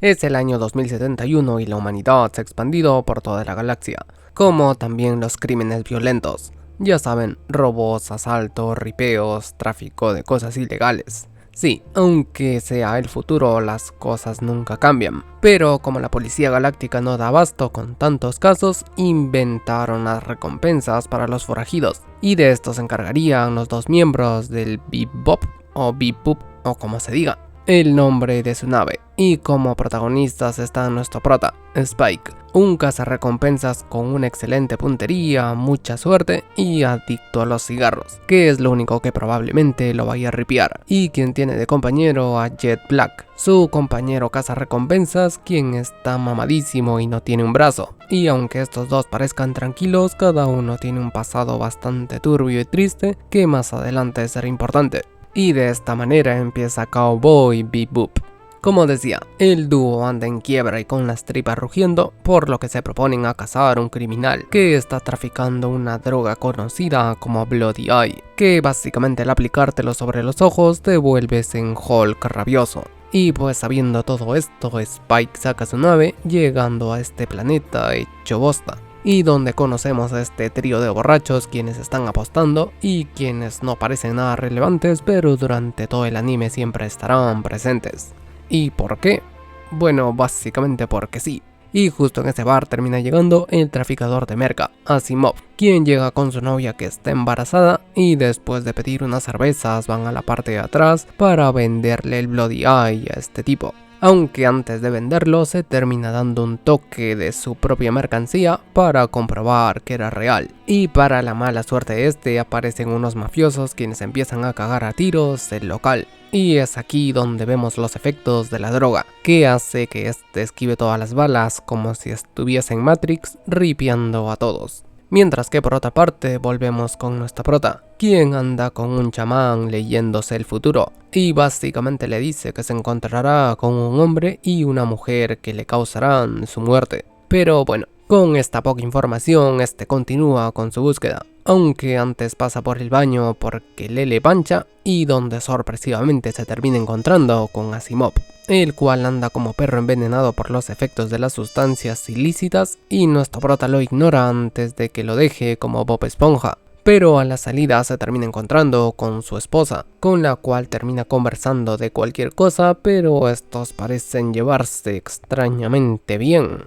Es el año 2071 y la humanidad se ha expandido por toda la galaxia, como también los crímenes violentos. Ya saben, robos, asaltos, ripeos, tráfico de cosas ilegales. Sí, aunque sea el futuro, las cosas nunca cambian. Pero como la policía galáctica no da abasto con tantos casos, inventaron las recompensas para los forajidos. Y de esto se encargarían los dos miembros del Bebop o Bebop o como se diga, el nombre de su nave. Y como protagonistas está nuestro prota, Spike, un cazarrecompensas con una excelente puntería, mucha suerte y adicto a los cigarros, que es lo único que probablemente lo vaya a ripiar, y quien tiene de compañero a Jet Black, su compañero cazarrecompensas, quien está mamadísimo y no tiene un brazo. Y aunque estos dos parezcan tranquilos, cada uno tiene un pasado bastante turbio y triste que más adelante será importante. Y de esta manera empieza Cowboy Bebop. Como decía, el dúo anda en quiebra y con las tripas rugiendo, por lo que se proponen a cazar a un criminal que está traficando una droga conocida como Bloody Eye, que básicamente al aplicártelo sobre los ojos te vuelves en Hulk rabioso. Y pues sabiendo todo esto, Spike saca su nave, llegando a este planeta hecho bosta, y donde conocemos a este trío de borrachos quienes están apostando y quienes no parecen nada relevantes, pero durante todo el anime siempre estarán presentes. ¿Y por qué? Bueno, básicamente porque sí. Y justo en ese bar termina llegando el traficador de merca, Asimov, quien llega con su novia que está embarazada y después de pedir unas cervezas van a la parte de atrás para venderle el Bloody Eye a este tipo. Aunque antes de venderlo se termina dando un toque de su propia mercancía para comprobar que era real. Y para la mala suerte de este aparecen unos mafiosos quienes empiezan a cagar a tiros el local. Y es aquí donde vemos los efectos de la droga, que hace que este esquive todas las balas como si estuviese en Matrix, ripiando a todos. Mientras que por otra parte volvemos con nuestra prota, quien anda con un chamán leyéndose el futuro, y básicamente le dice que se encontrará con un hombre y una mujer que le causarán su muerte. Pero bueno, con esta poca información este continúa con su búsqueda, aunque antes pasa por el baño porque le pancha y donde sorpresivamente se termina encontrando con Asimov, el cual anda como perro envenenado por los efectos de las sustancias ilícitas y nuestro prota lo ignora antes de que lo deje como Bob Esponja. Pero a la salida se termina encontrando con su esposa, con la cual termina conversando de cualquier cosa, pero estos parecen llevarse extrañamente bien.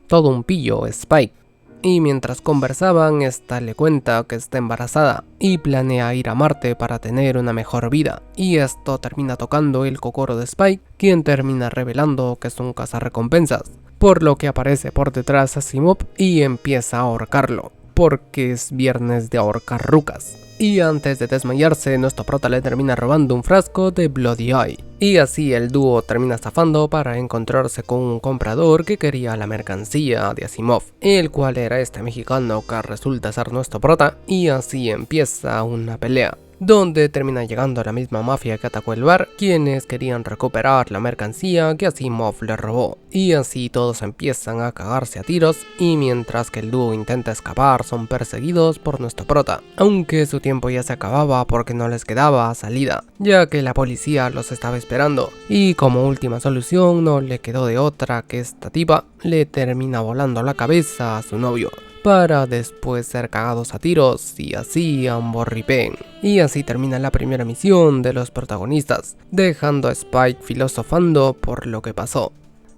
Todo un pillo, Spike. Y mientras conversaban, esta le cuenta que está embarazada y planea ir a Marte para tener una mejor vida. Y esto termina tocando el cocoro de Spike, quien termina revelando que es un cazarrecompensas, por lo que aparece por detrás Asimov y empieza a ahorcarlo, porque es viernes de ahorcar rucas. Y antes de desmayarse, nuestro prota le termina robando un frasco de Bloody Eye. Y así el dúo termina estafando para encontrarse con un comprador que quería la mercancía de Asimov, el cual era este mexicano que resulta ser nuestro prota, y así empieza una pelea, donde termina llegando la misma mafia que atacó el bar, quienes querían recuperar la mercancía que Asimov le robó. Y así todos empiezan a cagarse a tiros, y mientras que el dúo intenta escapar son perseguidos por nuestro prota, aunque su tiempo ya se acababa porque no les quedaba salida, ya que la policía los estaba esperando, y como última solución no le quedó de otra que esta tipa le termina volando la cabeza a su novio, para después ser cagados a tiros y así ambos ripeen. Y así termina la primera misión de los protagonistas, dejando a Spike filosofando por lo que pasó.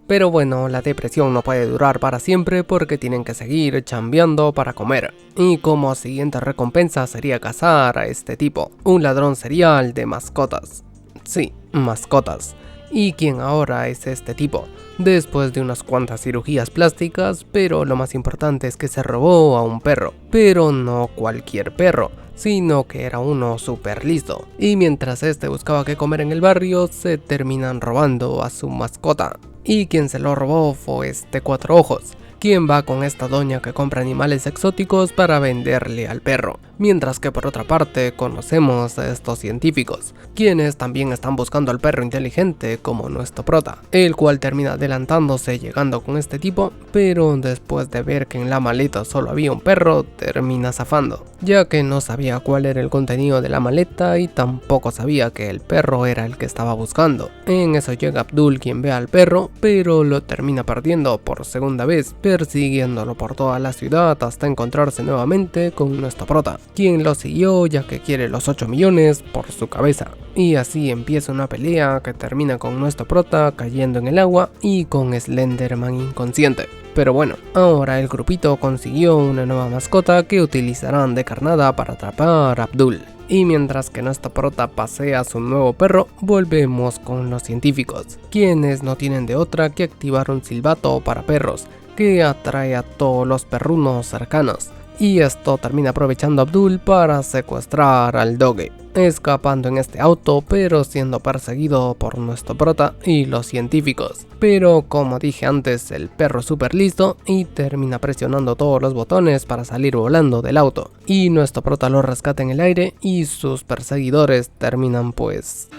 Pero bueno, la depresión no puede durar para siempre porque tienen que seguir chambeando para comer. Y como siguiente recompensa sería cazar a este tipo, un ladrón serial de mascotas. Sí, mascotas. ¿Y quién ahora es este tipo? Después de unas cuantas cirugías plásticas, pero lo más importante es que se robó a un perro. Pero no cualquier perro, sino que era uno súper listo. Y mientras este buscaba qué comer en el barrio, se terminan robando a su mascota. Y quien se lo robó fue este Cuatro Ojos, quien va con esta doña que compra animales exóticos para venderle al perro. Mientras que por otra parte conocemos a estos científicos, quienes también están buscando al perro inteligente como nuestro prota, el cual termina adelantándose llegando con este tipo, pero después de ver que en la maleta solo había un perro, termina zafando, ya que no sabía cuál era el contenido de la maleta y tampoco sabía que el perro era el que estaba buscando. En eso llega Abdul, quien ve al perro, pero lo termina perdiendo por segunda vez, persiguiéndolo por toda la ciudad hasta encontrarse nuevamente con nuestro prota, quien lo siguió ya que quiere los 8 millones por su cabeza. Y así empieza una pelea que termina con nuestro prota cayendo en el agua y con Slenderman inconsciente. Pero bueno, ahora el grupito consiguió una nueva mascota que utilizarán de carnada para atrapar a Abdul. Y mientras que nuestro prota pasea a su nuevo perro, volvemos con los científicos, quienes no tienen de otra que activar un silbato para perros, que atrae a todos los perrunos cercanos. Y esto termina aprovechando a Abdul para secuestrar al Doge, escapando en este auto pero siendo perseguido por nuestro prota y los científicos. Pero como dije antes, el perro es súper listo y termina presionando todos los botones para salir volando del auto. Y nuestro prota lo rescata en el aire y sus perseguidores terminan pues...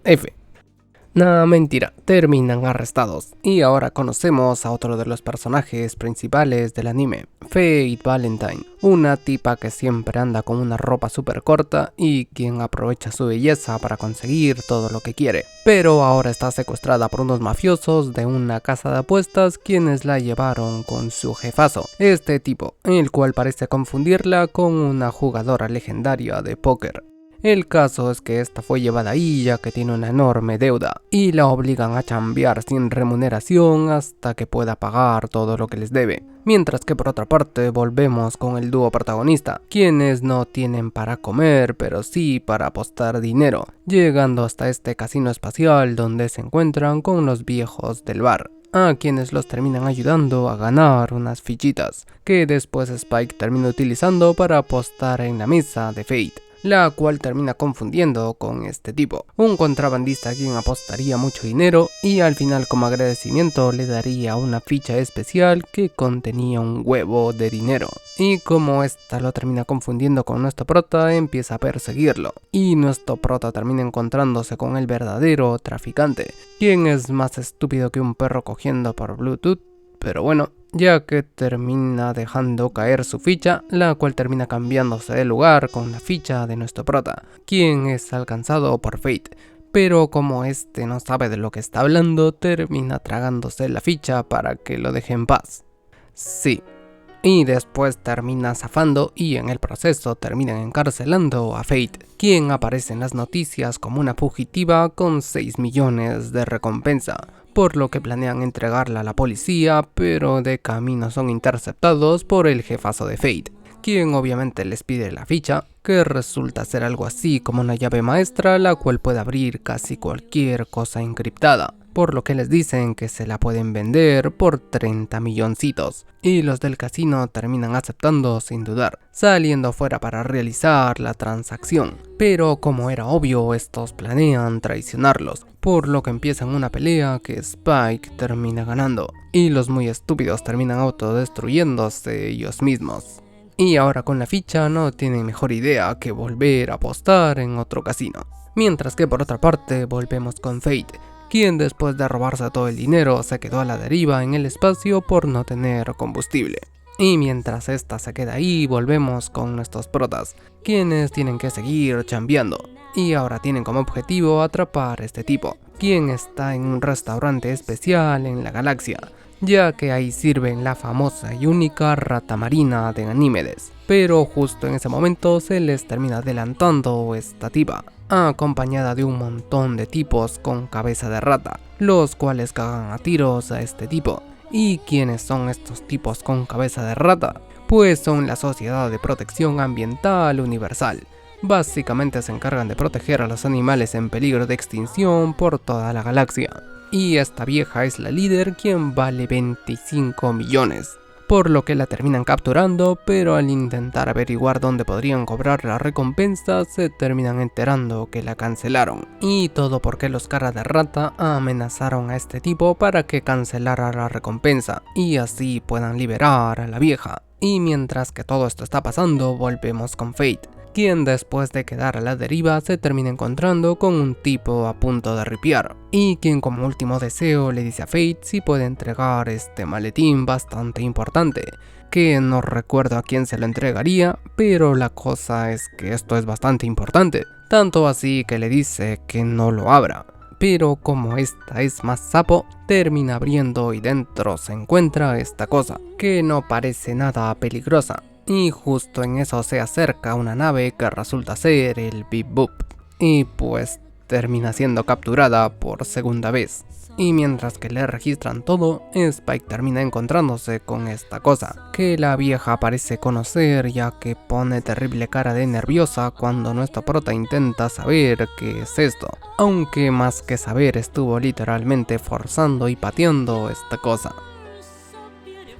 F. Nah, mentira, terminan arrestados. Y ahora conocemos a otro de los personajes principales del anime, Fate Valentine, una tipa que siempre anda con una ropa súper corta y quien aprovecha su belleza para conseguir todo lo que quiere. Pero ahora está secuestrada por unos mafiosos de una casa de apuestas, quienes la llevaron con su jefazo, este tipo, el cual parece confundirla con una jugadora legendaria de póker. El caso es que esta fue llevada ahí ya que tiene una enorme deuda y la obligan a chambear sin remuneración hasta que pueda pagar todo lo que les debe. Mientras que por otra parte volvemos con el dúo protagonista, quienes no tienen para comer pero sí para apostar dinero, llegando hasta este casino espacial donde se encuentran con los viejos del bar, a quienes los terminan ayudando a ganar unas fichitas, que después Spike termina utilizando para apostar en la mesa de Fate, la cual termina confundiendo con este tipo, un contrabandista a quien apostaría mucho dinero y al final como agradecimiento le daría una ficha especial que contenía un huevo de dinero. Y como esta lo termina confundiendo con nuestro prota, empieza a perseguirlo y nuestro prota termina encontrándose con el verdadero traficante, quien es más estúpido que un perro cogiendo por Bluetooth. Pero bueno, ya que termina dejando caer su ficha, la cual termina cambiándose de lugar con la ficha de nuestro prota, quien es alcanzado por Fate. Pero como este no sabe de lo que está hablando, termina tragándose la ficha para que lo deje en paz. Sí. Y después termina zafando y en el proceso terminan encarcelando a Fate, quien aparece en las noticias como una fugitiva con 6 millones de recompensa, por lo que planean entregarla a la policía, pero de camino son interceptados por el jefazo de Fate, quien obviamente les pide la ficha, que resulta ser algo así como una llave maestra la cual puede abrir casi cualquier cosa encriptada, por lo que les dicen que se la pueden vender por 30 milloncitos, y los del casino terminan aceptando sin dudar, saliendo fuera para realizar la transacción. Pero como era obvio, estos planean traicionarlos, por lo que empiezan una pelea que Spike termina ganando, y los muy estúpidos terminan autodestruyéndose ellos mismos. Y ahora con la ficha no tienen mejor idea que volver a apostar en otro casino. Mientras que por otra parte volvemos con Fate, quien después de robarse todo el dinero se quedó a la deriva en el espacio por no tener combustible. Y mientras esta se queda ahí, volvemos con nuestros protas, quienes tienen que seguir chambeando. Y ahora tienen como objetivo atrapar a este tipo, quien está en un restaurante especial en la galaxia, ya que ahí sirven la famosa y única rata marina de Ganímedes. Pero justo en ese momento se les termina adelantando esta tipa, acompañada de un montón de tipos con cabeza de rata, los cuales cagan a tiros a este tipo. ¿Y quiénes son estos tipos con cabeza de rata? Pues son la Sociedad de Protección Ambiental Universal. Básicamente se encargan de proteger a los animales en peligro de extinción por toda la galaxia. Y esta vieja es la líder, quien vale 25 millones. por lo que la terminan capturando, pero al intentar averiguar dónde podrían cobrar la recompensa, se terminan enterando que la cancelaron. Y todo porque los cara de rata amenazaron a este tipo para que cancelara la recompensa, y así puedan liberar a la vieja. Y mientras que todo esto está pasando, volvemos con Fate, quien después de quedar a la deriva se termina encontrando con un tipo a punto de ripiar, y quien como último deseo le dice a Fate si puede entregar este maletín bastante importante, que no recuerdo a quién se lo entregaría, pero la cosa es que esto es bastante importante, tanto así que le dice que no lo abra. Pero como esta es más sapo, termina abriendo y dentro se encuentra esta cosa, que no parece nada peligrosa. Y justo en eso se acerca una nave que resulta ser el Bip Boop, y pues termina siendo capturada por segunda vez. Y mientras que le registran todo, Spike termina encontrándose con esta cosa, que la vieja parece conocer ya que pone terrible cara de nerviosa cuando nuestro prota intenta saber qué es esto, aunque más que saber estuvo literalmente forzando y pateando esta cosa.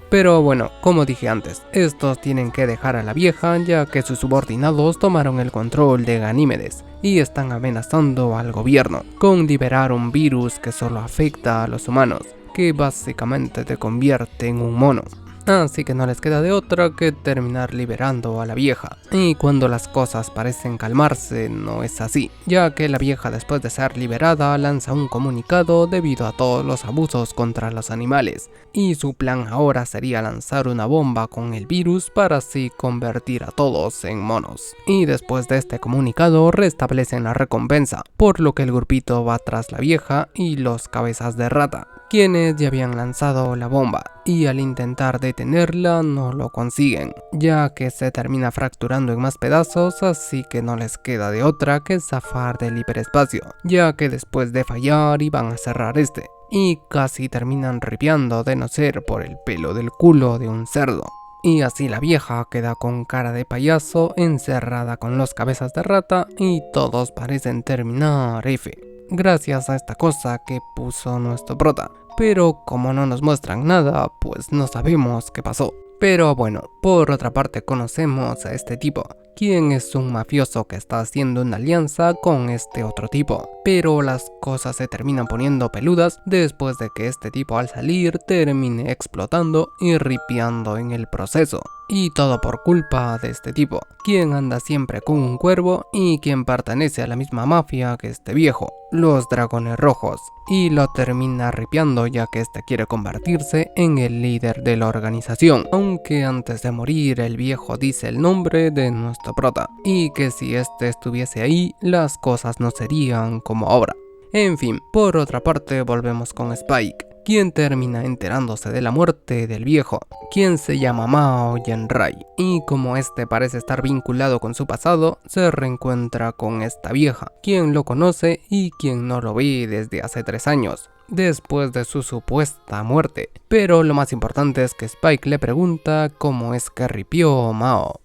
Pero bueno, como dije antes, estos tienen que dejar a la vieja ya que sus subordinados tomaron el control de Ganímedes y están amenazando al gobierno con liberar un virus que solo afecta a los humanos, que básicamente te convierte en un mono. Así que no les queda de otra que terminar liberando a la vieja. Y cuando las cosas parecen calmarse, no es así, ya que la vieja después de ser liberada lanza un comunicado debido a todos los abusos contra los animales. Y su plan ahora sería lanzar una bomba con el virus para así convertir a todos en monos. Y después de este comunicado restablecen la recompensa, por lo que el grupito va tras la vieja y los cabezas de rata, quienes ya habían lanzado la bomba, y al intentar detenerla no lo consiguen, ya que se termina fracturando en más pedazos, así que no les queda de otra que zafar del hiperespacio, ya que después de fallar iban a cerrar este, y casi terminan ripiando de no ser por el pelo del culo de un cerdo. Y así la vieja queda con cara de payaso encerrada con los cabezas de rata y todos parecen terminar F, gracias a esta cosa que puso nuestro prota. Pero como no nos muestran nada, pues no sabemos qué pasó. Pero bueno, por otra parte conocemos a este tipo, quien es un mafioso que está haciendo una alianza con este otro tipo. Pero las cosas se terminan poniendo peludas después de que este tipo al salir termine explotando y ripiando en el proceso. Y todo por culpa de este tipo, quien anda siempre con un cuervo y quien pertenece a la misma mafia que este viejo, los Dragones Rojos, y lo termina ripiando ya que este quiere convertirse en el líder de la organización, aunque antes de morir el viejo dice el nombre de nuestro prota, y que si este estuviese ahí las cosas no serían como ahora. En fin, por otra parte volvemos con Spike, quien termina enterándose de la muerte del viejo, quien se llama Mao Yenrai, y como este parece estar vinculado con su pasado, se reencuentra con esta vieja, quien lo conoce y quien no lo ve desde hace 3 años, después de su supuesta muerte. Pero lo más importante es que Spike le pregunta cómo es que ripió Mao.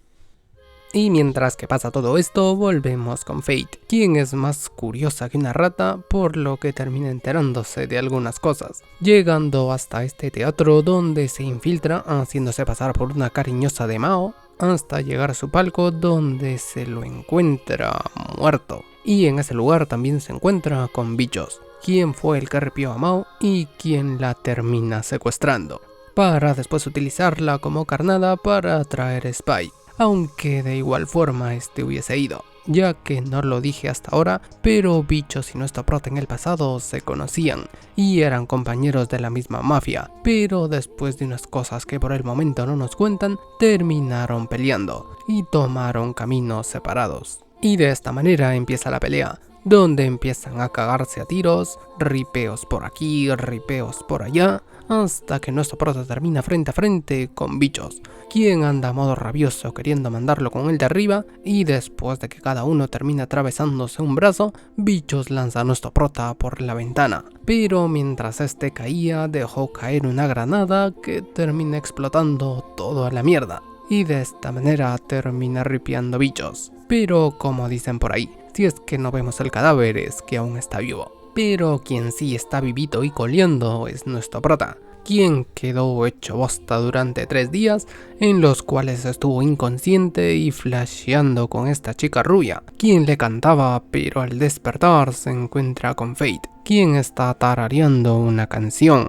Y mientras que pasa todo esto, volvemos con Fate, quien es más curiosa que una rata, por lo que termina enterándose de algunas cosas, llegando hasta este teatro donde se infiltra haciéndose pasar por una cariñosa de Mao, hasta llegar a su palco donde se lo encuentra muerto. Y en ese lugar también se encuentra con Bichos, quien fue el que ripió a Mao y quien la termina secuestrando, para después utilizarla como carnada para atraer a Spike. Aunque de igual forma este hubiese ido, ya que no lo dije hasta ahora, pero Bichos y nuestro prota en el pasado se conocían y eran compañeros de la misma mafia, pero después de unas cosas que por el momento no nos cuentan, terminaron peleando y tomaron caminos separados. Y de esta manera empieza la pelea, donde empiezan a cagarse a tiros, ripeos por aquí, ripeos por allá, hasta que nuestro prota termina frente a frente con Bichos, quien anda a modo rabioso queriendo mandarlo con el de arriba, y después de que cada uno termina atravesándose un brazo, Bichos lanza a nuestro prota por la ventana, pero mientras este caía dejó caer una granada que termina explotando todo a la mierda, y de esta manera termina ripiando Bichos. Pero como dicen por ahí, si es que no vemos el cadáver es que aún está vivo. Pero quien sí está vivito y coleando es nuestro prota, quien quedó hecho bosta durante 3 días, en los cuales estuvo inconsciente y flasheando con esta chica rubia, quien le cantaba, pero al despertar se encuentra con Fate, quien está tarareando una canción.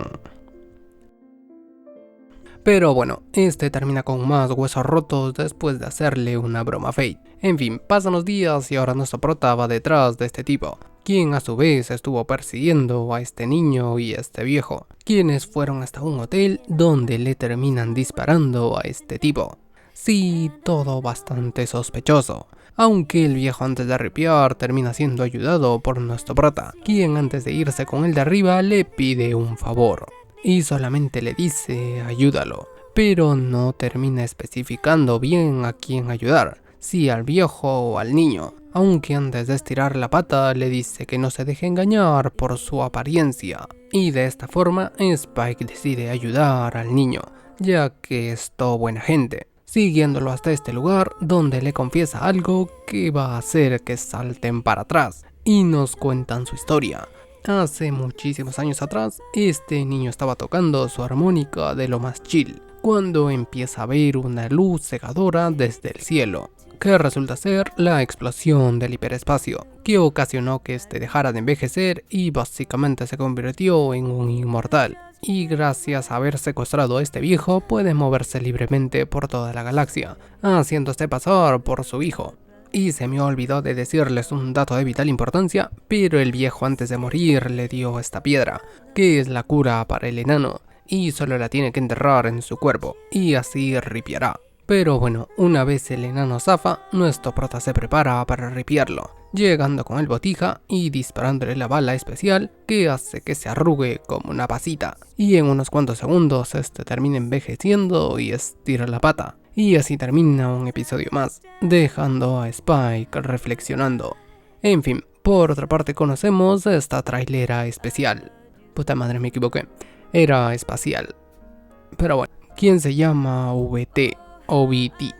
Pero bueno, este termina con más huesos rotos después de hacerle una broma a Fate. En fin, pasan los días y ahora nuestro prota va detrás de este tipo, quien a su vez estuvo persiguiendo a este niño y a este viejo, quienes fueron hasta un hotel donde le terminan disparando a este tipo. Sí, todo bastante sospechoso, aunque el viejo antes de ripear termina siendo ayudado por nuestro prota, quien antes de irse con el de arriba le pide un favor. Y solamente le dice ayúdalo, pero no termina especificando bien a quién ayudar, si al viejo o al niño, aunque antes de estirar la pata le dice que no se deje engañar por su apariencia. Y de esta forma Spike decide ayudar al niño, ya que es todo buena gente, siguiéndolo hasta este lugar donde le confiesa algo que va a hacer que salten para atrás y nos cuentan su historia. Hace muchísimos años atrás, este niño estaba tocando su armónica de lo más chill, cuando empieza a ver una luz cegadora desde el cielo, que resulta ser la explosión del hiperespacio, que ocasionó que este dejara de envejecer y básicamente se convirtió en un inmortal. Y gracias a haber secuestrado a este viejo, puede moverse libremente por toda la galaxia, haciéndose pasar por su hijo. Y se me olvidó de decirles un dato de vital importancia, pero el viejo antes de morir le dio esta piedra, que es la cura para el enano, y solo la tiene que enterrar en su cuerpo, y así ripiará. Pero bueno, una vez el enano zafa, nuestro prota se prepara para ripiarlo, llegando con el botija y disparándole la bala especial que hace que se arrugue como una pasita, y en unos cuantos segundos este termina envejeciendo y estira la pata. Y así termina un episodio más, dejando a Spike reflexionando. En fin, por otra parte conocemos esta trailera especial. Puta madre, me equivoqué. Era espacial. Pero bueno, quien se llama VT o VT,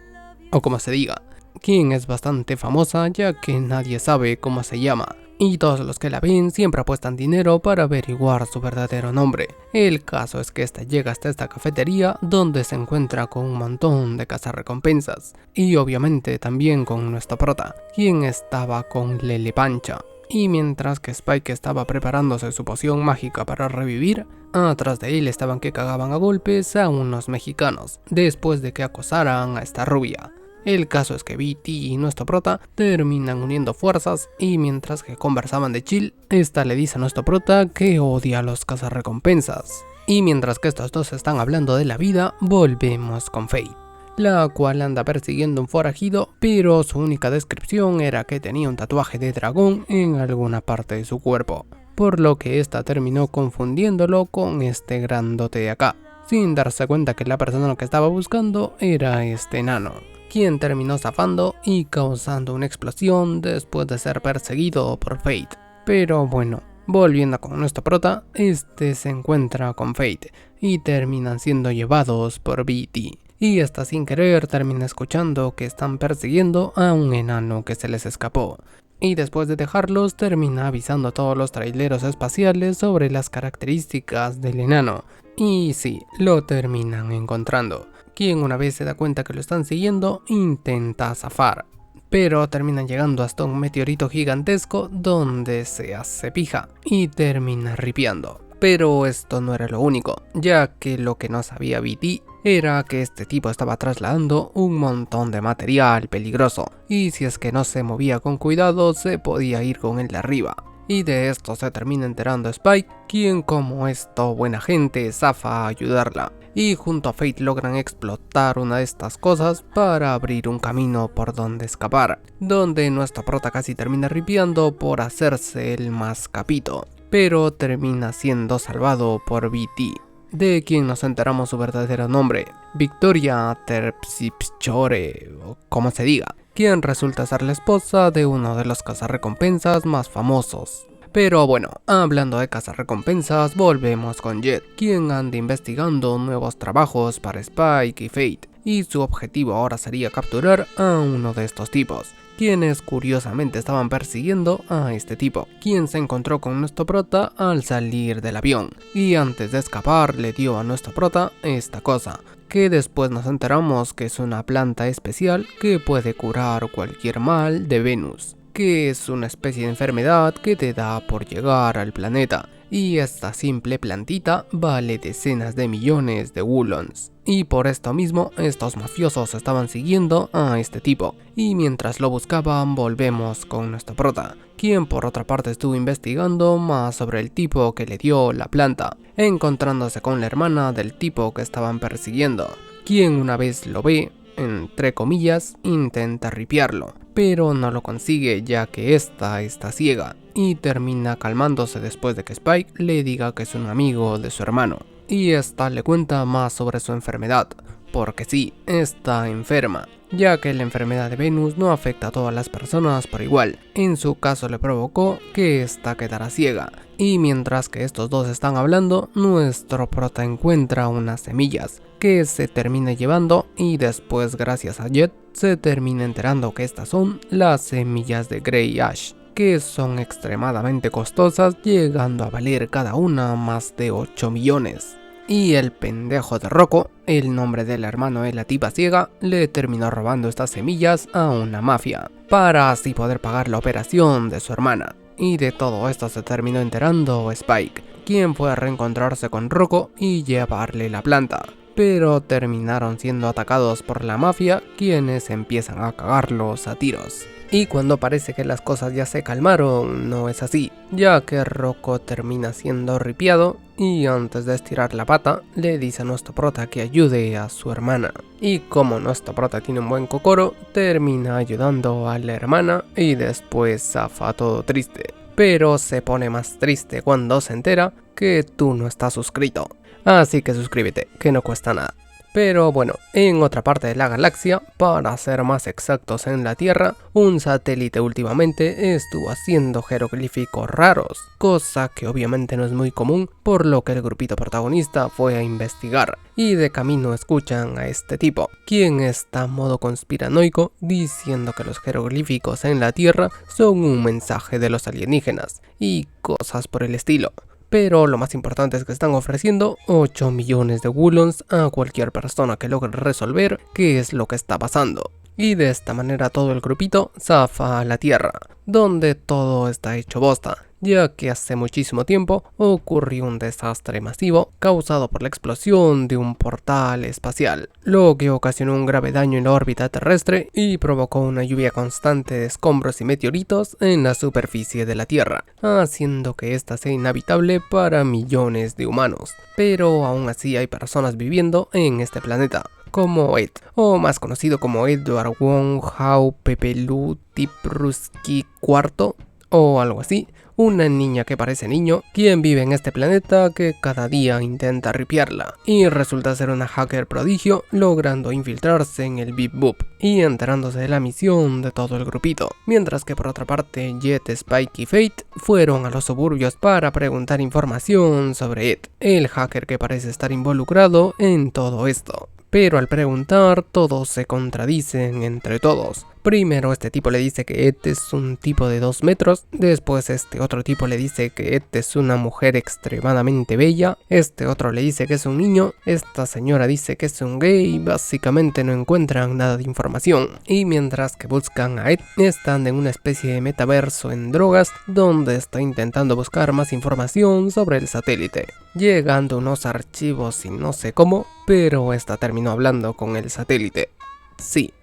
o como se diga, quien es bastante famosa ya que nadie sabe cómo se llama. Y todos los que la ven siempre apuestan dinero para averiguar su verdadero nombre. El caso es que esta llega hasta esta cafetería donde se encuentra con un montón de cazarrecompensas. Y obviamente también con nuestro prota, quien estaba con Lele Pancha. Y mientras que Spike estaba preparándose su poción mágica para revivir, atrás de él estaban que cagaban a golpes a unos mexicanos, después de que acosaran a esta rubia. El caso es que BT y nuestro prota terminan uniendo fuerzas y mientras que conversaban de chill, esta le dice a nuestro prota que odia a los cazarrecompensas. Y mientras que estos dos están hablando de la vida, volvemos con Fate, la cual anda persiguiendo un forajido, pero su única descripción era que tenía un tatuaje de dragón en alguna parte de su cuerpo, por lo que esta terminó confundiéndolo con este grandote de acá, sin darse cuenta que la persona que estaba buscando era este enano, quien terminó zafando y causando una explosión después de ser perseguido por Fate. Pero bueno, volviendo con nuestro prota, este se encuentra con Fate y terminan siendo llevados por BT. Y esta sin querer termina escuchando que están persiguiendo a un enano que se les escapó. Y después de dejarlos termina avisando a todos los traileros espaciales sobre las características del enano. Y sí, lo terminan encontrando, quien una vez se da cuenta que lo están siguiendo, intenta zafar. Pero terminan llegando hasta un meteorito gigantesco donde se hace pija y termina ripiando. Pero esto no era lo único, ya que lo que no sabía BT era que este tipo estaba trasladando un montón de material peligroso, y si es que no se movía con cuidado se podía ir con él de arriba. Y de esto se termina enterando Spike, quien como esto buena gente zafa a ayudarla. Y junto a Fate logran explotar una de estas cosas para abrir un camino por donde escapar, donde nuestro prota casi termina ripiando por hacerse el más capito, pero termina siendo salvado por BT, de quien nos enteramos su verdadero nombre, Victoria Terpsichore, o como se diga, quien resulta ser la esposa de uno de los cazarrecompensas más famosos. Pero bueno, hablando de cazarrecompensas, volvemos con Jet, quien anda investigando nuevos trabajos para Spike y Fate, y su objetivo ahora sería capturar a uno de estos tipos, quienes curiosamente estaban persiguiendo a este tipo, quien se encontró con nuestro prota al salir del avión, y antes de escapar le dio a nuestro prota esta cosa, que después nos enteramos que es una planta especial que puede curar cualquier mal de Venus, que es una especie de enfermedad que te da por llegar al planeta, y esta simple plantita vale decenas de millones de wulons. Y por esto mismo, estos mafiosos estaban siguiendo a este tipo, y mientras lo buscaban volvemos con nuestro prota, quien por otra parte estuvo investigando más sobre el tipo que le dio la planta, encontrándose con la hermana del tipo que estaban persiguiendo, quien una vez lo ve, entre comillas, intenta ripiarlo, pero no lo consigue ya que esta está ciega, y termina calmándose después de que Spike le diga que es un amigo de su hermano, y esta le cuenta más sobre su enfermedad, porque sí, está enferma, ya que la enfermedad de Venus no afecta a todas las personas por igual. En su caso le provocó que esta quedara ciega, y mientras que estos dos están hablando, nuestro prota encuentra unas semillas que se termina llevando, y después gracias a Jet se termina enterando que estas son las semillas de Grey Ash, que son extremadamente costosas, llegando a valer cada una más de 8 millones. Y el pendejo de Rocco, el nombre del hermano de la tipa ciega, le terminó robando estas semillas a una mafia, para así poder pagar la operación de su hermana. Y de todo esto se terminó enterando Spike, quien fue a reencontrarse con Rocco y llevarle la planta, pero terminaron siendo atacados por la mafia, quienes empiezan a cagarlos a tiros. Y cuando parece que las cosas ya se calmaron, no es así, ya que Rocco termina siendo ripiado y antes de estirar la pata le dice a nuestro prota que ayude a su hermana. Y como nuestro prota tiene un buen cocoro, termina ayudando a la hermana y después zafa todo triste. Pero se pone más triste cuando se entera que tú no estás suscrito. Así que suscríbete, que no cuesta nada. Pero bueno, en otra parte de la galaxia, para ser más exactos en la Tierra, un satélite últimamente estuvo haciendo jeroglíficos raros, cosa que obviamente no es muy común, por lo que el grupito protagonista fue a investigar, y de camino escuchan a este tipo, quien está en modo conspiranoico diciendo que los jeroglíficos en la Tierra son un mensaje de los alienígenas, y cosas por el estilo. Pero lo más importante es que están ofreciendo 8 millones de wulons a cualquier persona que logre resolver qué es lo que está pasando. Y de esta manera todo el grupito zafa a la Tierra, donde todo está hecho bosta, ya que hace muchísimo tiempo ocurrió un desastre masivo causado por la explosión de un portal espacial, lo que ocasionó un grave daño en la órbita terrestre y provocó una lluvia constante de escombros y meteoritos en la superficie de la Tierra, haciendo que ésta sea inhabitable para millones de humanos. Pero aún así hay personas viviendo en este planeta, como Ed, o más conocido como Edward Wong Hao Pepelu Tipruski IV, o algo así, una niña que parece niño, quien vive en este planeta que cada día intenta ripiarla, y resulta ser una hacker prodigio, logrando infiltrarse en el Bip Boop, y enterándose de la misión de todo el grupito, mientras que por otra parte Jet, Spike y Fate fueron a los suburbios para preguntar información sobre Ed, el hacker que parece estar involucrado en todo esto. Pero al preguntar, todos se contradicen entre todos. Primero este tipo le dice que Ed es un tipo de 2 metros, después este otro tipo le dice que Ed es una mujer extremadamente bella, este otro le dice que es un niño, esta señora dice que es un gay, básicamente no encuentran nada de información. Y mientras que buscan a Ed, están en una especie de metaverso en drogas, donde está intentando buscar más información sobre el satélite, llegando a unos archivos y no sé cómo, pero esta terminó hablando con el satélite. Sí,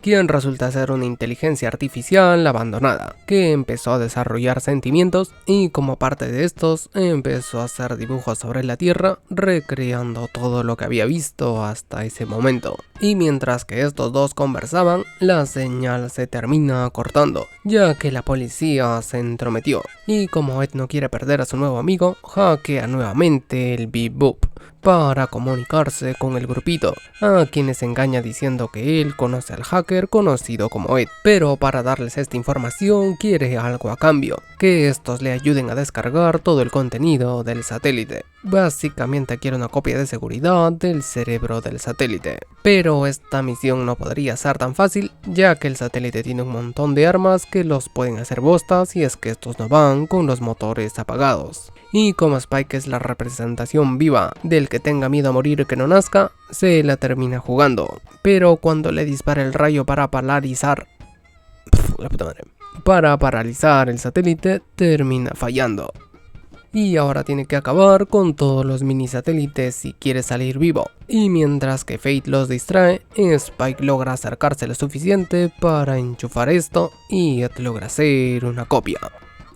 quien resulta ser una inteligencia artificial abandonada, que empezó a desarrollar sentimientos y como parte de estos empezó a hacer dibujos sobre la Tierra, recreando todo lo que había visto hasta ese momento. Y mientras que estos dos conversaban, la señal se termina cortando, ya que la policía se entrometió, y como Ed no quiere perder a su nuevo amigo, hackea nuevamente el Bip Boop, para comunicarse con el grupito, a quienes engaña diciendo que él conoce al hacker conocido como Ed, pero para darles esta información quiere algo a cambio, que estos le ayuden a descargar todo el contenido del satélite. Básicamente quiere una copia de seguridad del cerebro del satélite, pero esta misión no podría ser tan fácil, ya que el satélite tiene un montón de armas que los pueden hacer bosta si es que estos no van con los motores apagados. Y como Spike es la representación viva del que tenga miedo a morir que no nazca, se la termina jugando, pero cuando le dispara el rayo para paralizar el satélite, termina fallando. Y ahora tiene que acabar con todos los mini satélites si quiere salir vivo. Y mientras que Fate los distrae, Spike logra acercarse lo suficiente para enchufar esto y Ed logra hacer una copia.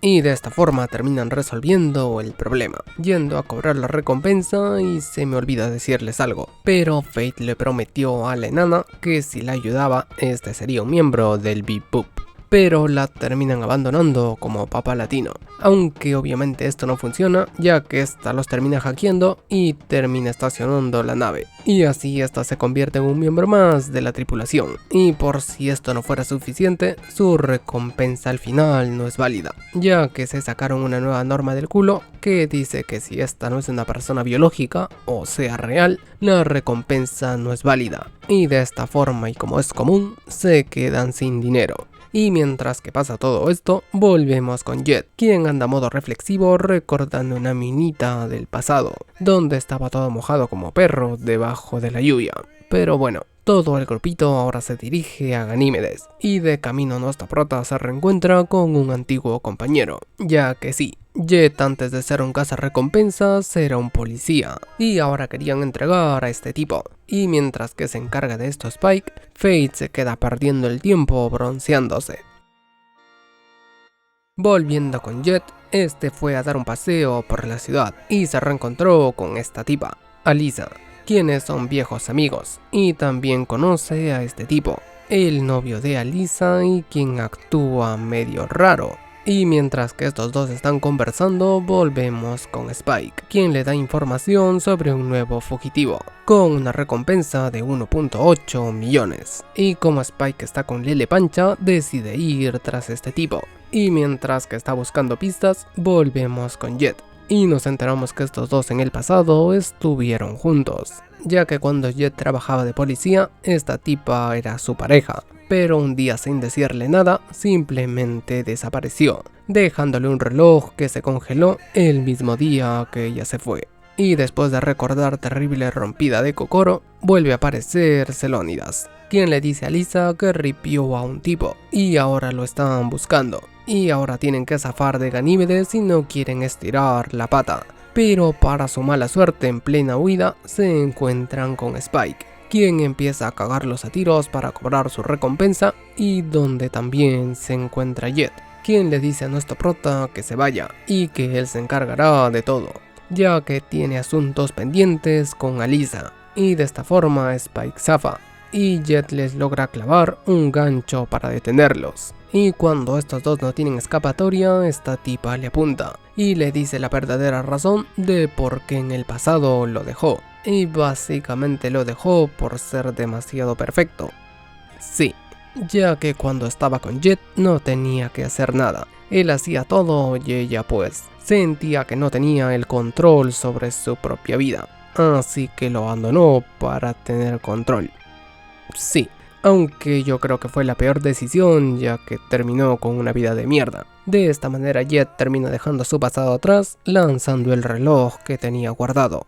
Y de esta forma terminan resolviendo el problema, yendo a cobrar la recompensa y se me olvida decirles algo. Pero Fate le prometió a la enana que si la ayudaba, este sería un miembro del Bebop. Pero la terminan abandonando como papa latino, aunque obviamente esto no funciona, ya que esta los termina hackeando y termina estacionando la nave, y así esta se convierte en un miembro más de la tripulación, y por si esto no fuera suficiente, su recompensa al final no es válida, ya que se sacaron una nueva norma del culo que dice que si esta no es una persona biológica, o sea real, la recompensa no es válida, y de esta forma y como es común, se quedan sin dinero. Y mientras que pasa todo esto, volvemos con Jet, quien anda a modo reflexivo recordando una minita del pasado, donde estaba todo mojado como perro debajo de la lluvia. Pero bueno, todo el grupito ahora se dirige a Ganímedes, y de camino nuestra prota se reencuentra con un antiguo compañero, ya que sí, Jet antes de ser un cazarrecompensas era un policía, y ahora querían entregar a este tipo. Y mientras que se encarga de esto Spike, Fate se queda perdiendo el tiempo bronceándose. Volviendo con Jet, este fue a dar un paseo por la ciudad y se reencontró con esta tipa, Alisa, quienes son viejos amigos, y también conoce a este tipo, el novio de Alisa y quien actúa medio raro. Y mientras que estos dos están conversando, volvemos con Spike, quien le da información sobre un nuevo fugitivo, con una recompensa de 1.8 millones. Y como Spike está con Lele Pancha, decide ir tras este tipo. Y mientras que está buscando pistas, volvemos con Jet. Y nos enteramos que estos dos en el pasado estuvieron juntos, ya que cuando Jet trabajaba de policía, esta tipa era su pareja. Pero un día sin decirle nada, simplemente desapareció, dejándole un reloj que se congeló el mismo día que ella se fue. Y después de recordar terrible rompida de Kokoro, vuelve a aparecer Celónidas, quien le dice a Lisa que ripió a un tipo, y ahora lo están buscando. Y ahora tienen que zafar de Ganímedes y no quieren estirar la pata. Pero para su mala suerte, en plena huida, se encuentran con Spike, quien empieza a cagarlos a tiros para cobrar su recompensa, y donde también se encuentra Jet, quien le dice a nuestro prota que se vaya y que él se encargará de todo, ya que tiene asuntos pendientes con Alisa, y de esta forma Spike zafa, y Jet les logra clavar un gancho para detenerlos. Y cuando estos dos no tienen escapatoria, esta tipa le apunta y le dice la verdadera razón de por qué en el pasado lo dejó. Y básicamente lo dejó por ser demasiado perfecto. Sí, ya que cuando estaba con Jet no tenía que hacer nada. Él hacía todo y ella pues sentía que no tenía el control sobre su propia vida. Así que lo abandonó para tener control. Sí, aunque yo creo que fue la peor decisión, ya que terminó con una vida de mierda. De esta manera Jet termina dejando su pasado atrás, lanzando el reloj que tenía guardado.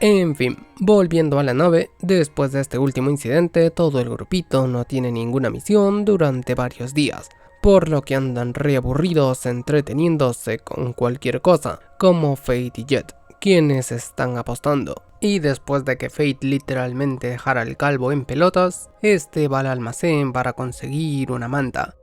En fin, volviendo a la nave, después de este último incidente, todo el grupito no tiene ninguna misión durante varios días, por lo que andan re aburridos entreteniéndose con cualquier cosa, como Fate y Jet, quienes están apostando. Y después de que Fate literalmente dejara al calvo en pelotas, este va al almacén para conseguir una manta,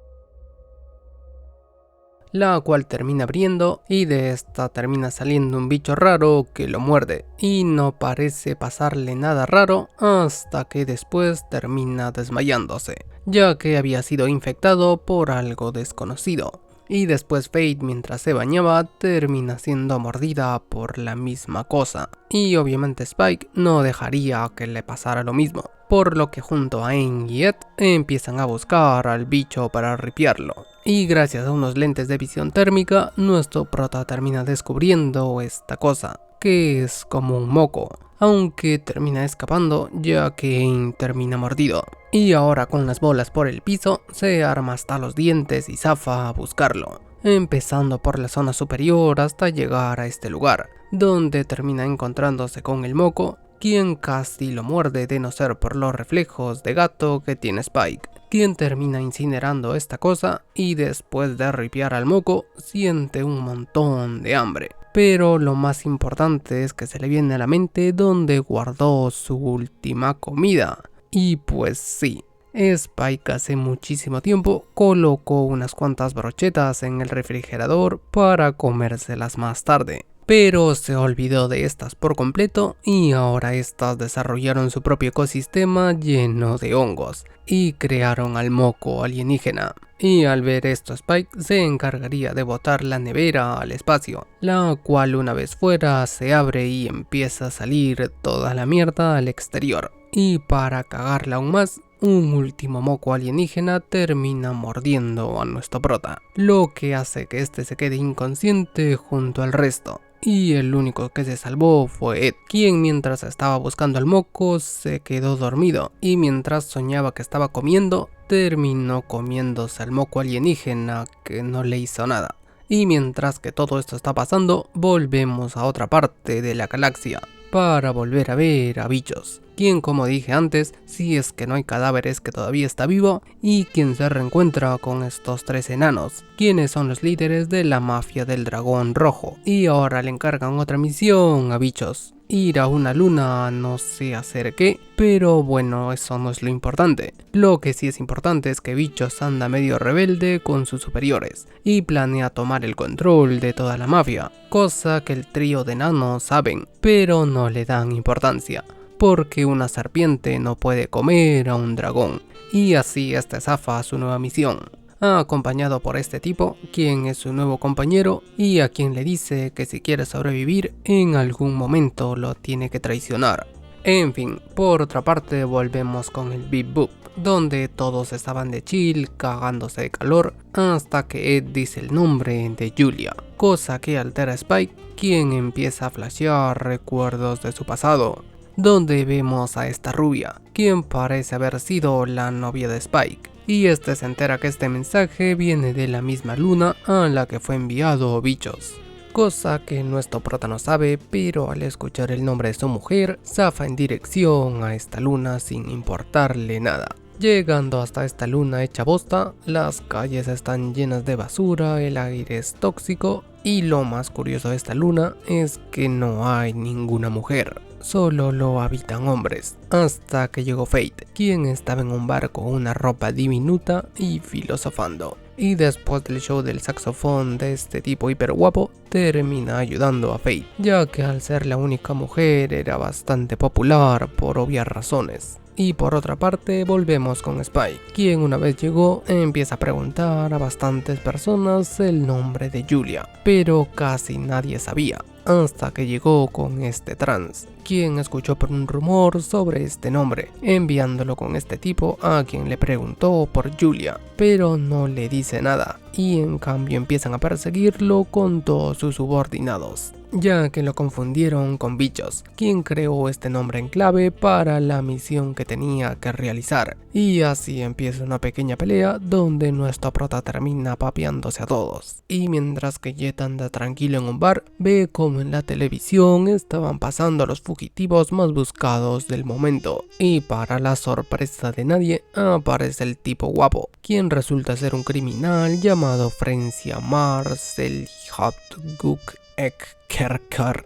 la cual termina abriendo y de esta termina saliendo un bicho raro que lo muerde, y no parece pasarle nada raro hasta que después termina desmayándose, ya que había sido infectado por algo desconocido. Y después Fate, mientras se bañaba, termina siendo mordida por la misma cosa. Y obviamente Spike no dejaría que le pasara lo mismo, por lo que junto a Aang y Ed empiezan a buscar al bicho para ripiarlo. Y gracias a unos lentes de visión térmica, nuestro prota termina descubriendo esta cosa, que es como un moco, aunque termina escapando ya que Aang termina mordido. Y ahora con las bolas por el piso, se arma hasta los dientes y zafa a buscarlo, empezando por la zona superior hasta llegar a este lugar, donde termina encontrándose con el moco, quien casi lo muerde de no ser por los reflejos de gato que tiene Spike, quien termina incinerando esta cosa y después de ripiar al moco, siente un montón de hambre. Pero lo más importante es que se le viene a la mente donde guardó su última comida. Y pues sí, Spike hace muchísimo tiempo colocó unas cuantas brochetas en el refrigerador para comérselas más tarde, pero se olvidó de estas por completo y ahora estas desarrollaron su propio ecosistema lleno de hongos y crearon al moco alienígena. Y al ver esto, Spike se encargaría de botar la nevera al espacio, la cual una vez fuera se abre y empieza a salir toda la mierda al exterior. Y para cagarla aún más, un último moco alienígena termina mordiendo a nuestro prota, lo que hace que este se quede inconsciente junto al resto. Y el único que se salvó fue Ed, quien mientras estaba buscando al moco se quedó dormido y mientras soñaba que estaba comiendo, terminó comiéndose al moco alienígena que no le hizo nada. Y mientras que todo esto está pasando, volvemos a otra parte de la galaxia para volver a ver a Bichos, quien, como dije antes, si es que no hay cadáveres, que todavía está vivo, y quien se reencuentra con estos tres enanos, quienes son los líderes de la mafia del dragón rojo, y ahora le encargan otra misión a Bichos: ir a una luna, no sé hacer qué, pero bueno, eso no es lo importante. Lo que sí es importante es que Bichos anda medio rebelde con sus superiores y planea tomar el control de toda la mafia, cosa que el trío de enanos saben, pero no le dan importancia, porque una serpiente no puede comer a un dragón, y así este zafa a su nueva misión, acompañado por este tipo, quien es su nuevo compañero y a quien le dice que si quiere sobrevivir, en algún momento lo tiene que traicionar. En fin, por otra parte volvemos con el Bip Boop, donde todos estaban de chill, cagándose de calor, hasta que Ed dice el nombre de Julia, cosa que altera a Spike, quien empieza a flashear recuerdos de su pasado, donde vemos a esta rubia, quien parece haber sido la novia de Spike, y este se entera que este mensaje viene de la misma luna a la que fue enviado Bichos, cosa que nuestro prota no sabe, pero al escuchar el nombre de su mujer, zafa en dirección a esta luna sin importarle nada. Llegando hasta esta luna hecha bosta, las calles están llenas de basura, el aire es tóxico y lo más curioso de esta luna es que no hay ninguna mujer, solo lo habitan hombres, hasta que llegó Fate, quien estaba en un bar con una ropa diminuta y filosofando. Y después del show del saxofón de este tipo hiper guapo, termina ayudando a Fate, ya que al ser la única mujer era bastante popular por obvias razones. Y por otra parte volvemos con Spike, quien una vez llegó empieza a preguntar a bastantes personas el nombre de Julia, pero casi nadie sabía, hasta que llegó con este trans, quien escuchó por un rumor sobre este nombre, enviándolo con este tipo a quien le preguntó por Julia, pero no le dice nada, y en cambio empiezan a perseguirlo con todos sus subordinados, ya que lo confundieron con Bichos, quien creó este nombre en clave para la misión que tenía que realizar. Y así empieza una pequeña pelea donde nuestro prota termina papeándose a todos. Y mientras que Jet anda tranquilo en un bar, ve como en la televisión estaban pasando a los fugitivos más buscados del momento. Y para la sorpresa de nadie, aparece el tipo guapo, quien resulta ser un criminal llamado Francia Marcel Hotguk Ekkerker.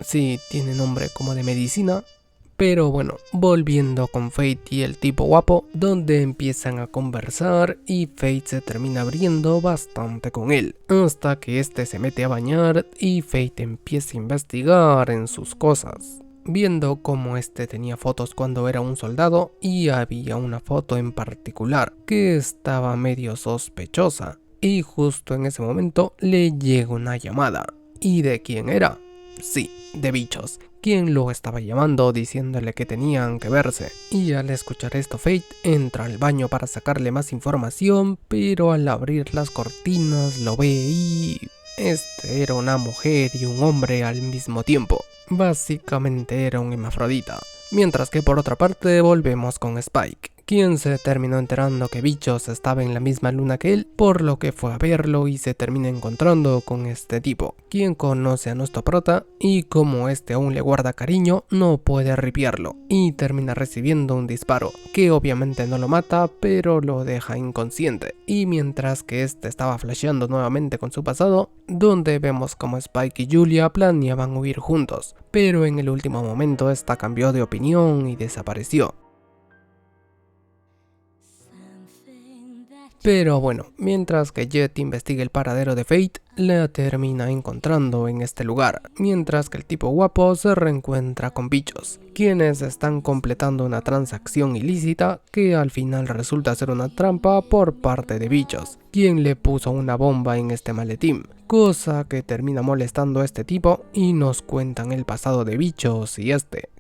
Sí, tiene nombre como de medicina. Pero bueno, volviendo con Fate y el tipo guapo, donde empiezan a conversar y Fate se termina abriendo bastante con él, hasta que este se mete a bañar y Fate empieza a investigar en sus cosas, viendo cómo este tenía fotos cuando era un soldado y había una foto en particular que estaba medio sospechosa. y justo en ese momento le llega una llamada. ¿Y de quién era? Sí, de Bichos, quien lo estaba llamando diciéndole que tenían que verse. Y al escuchar esto, Fate entra al baño para sacarle más información, pero al abrir las cortinas lo ve y... este era una mujer y un hombre al mismo tiempo. Básicamente era un hermafrodita. Mientras que por otra parte volvemos con Spike, quien se terminó enterando que Bichos estaba en la misma luna que él, por lo que fue a verlo y se termina encontrando con este tipo, quien conoce a nuestro prota y como este aún le guarda cariño, no puede ripiarlo y termina recibiendo un disparo, que obviamente no lo mata, pero lo deja inconsciente. Y mientras que este estaba flasheando nuevamente con su pasado, donde vemos como Spike y Julia planeaban huir juntos, pero en el último momento esta cambió de opinión y desapareció. Pero bueno, mientras que Jet investiga el paradero de Fate, la termina encontrando en este lugar, mientras que el tipo guapo se reencuentra con Bichos, quienes están completando una transacción ilícita que al final resulta ser una trampa por parte de Bichos, quien le puso una bomba en este maletín, cosa que termina molestando a este tipo y nos cuentan el pasado de Bichos y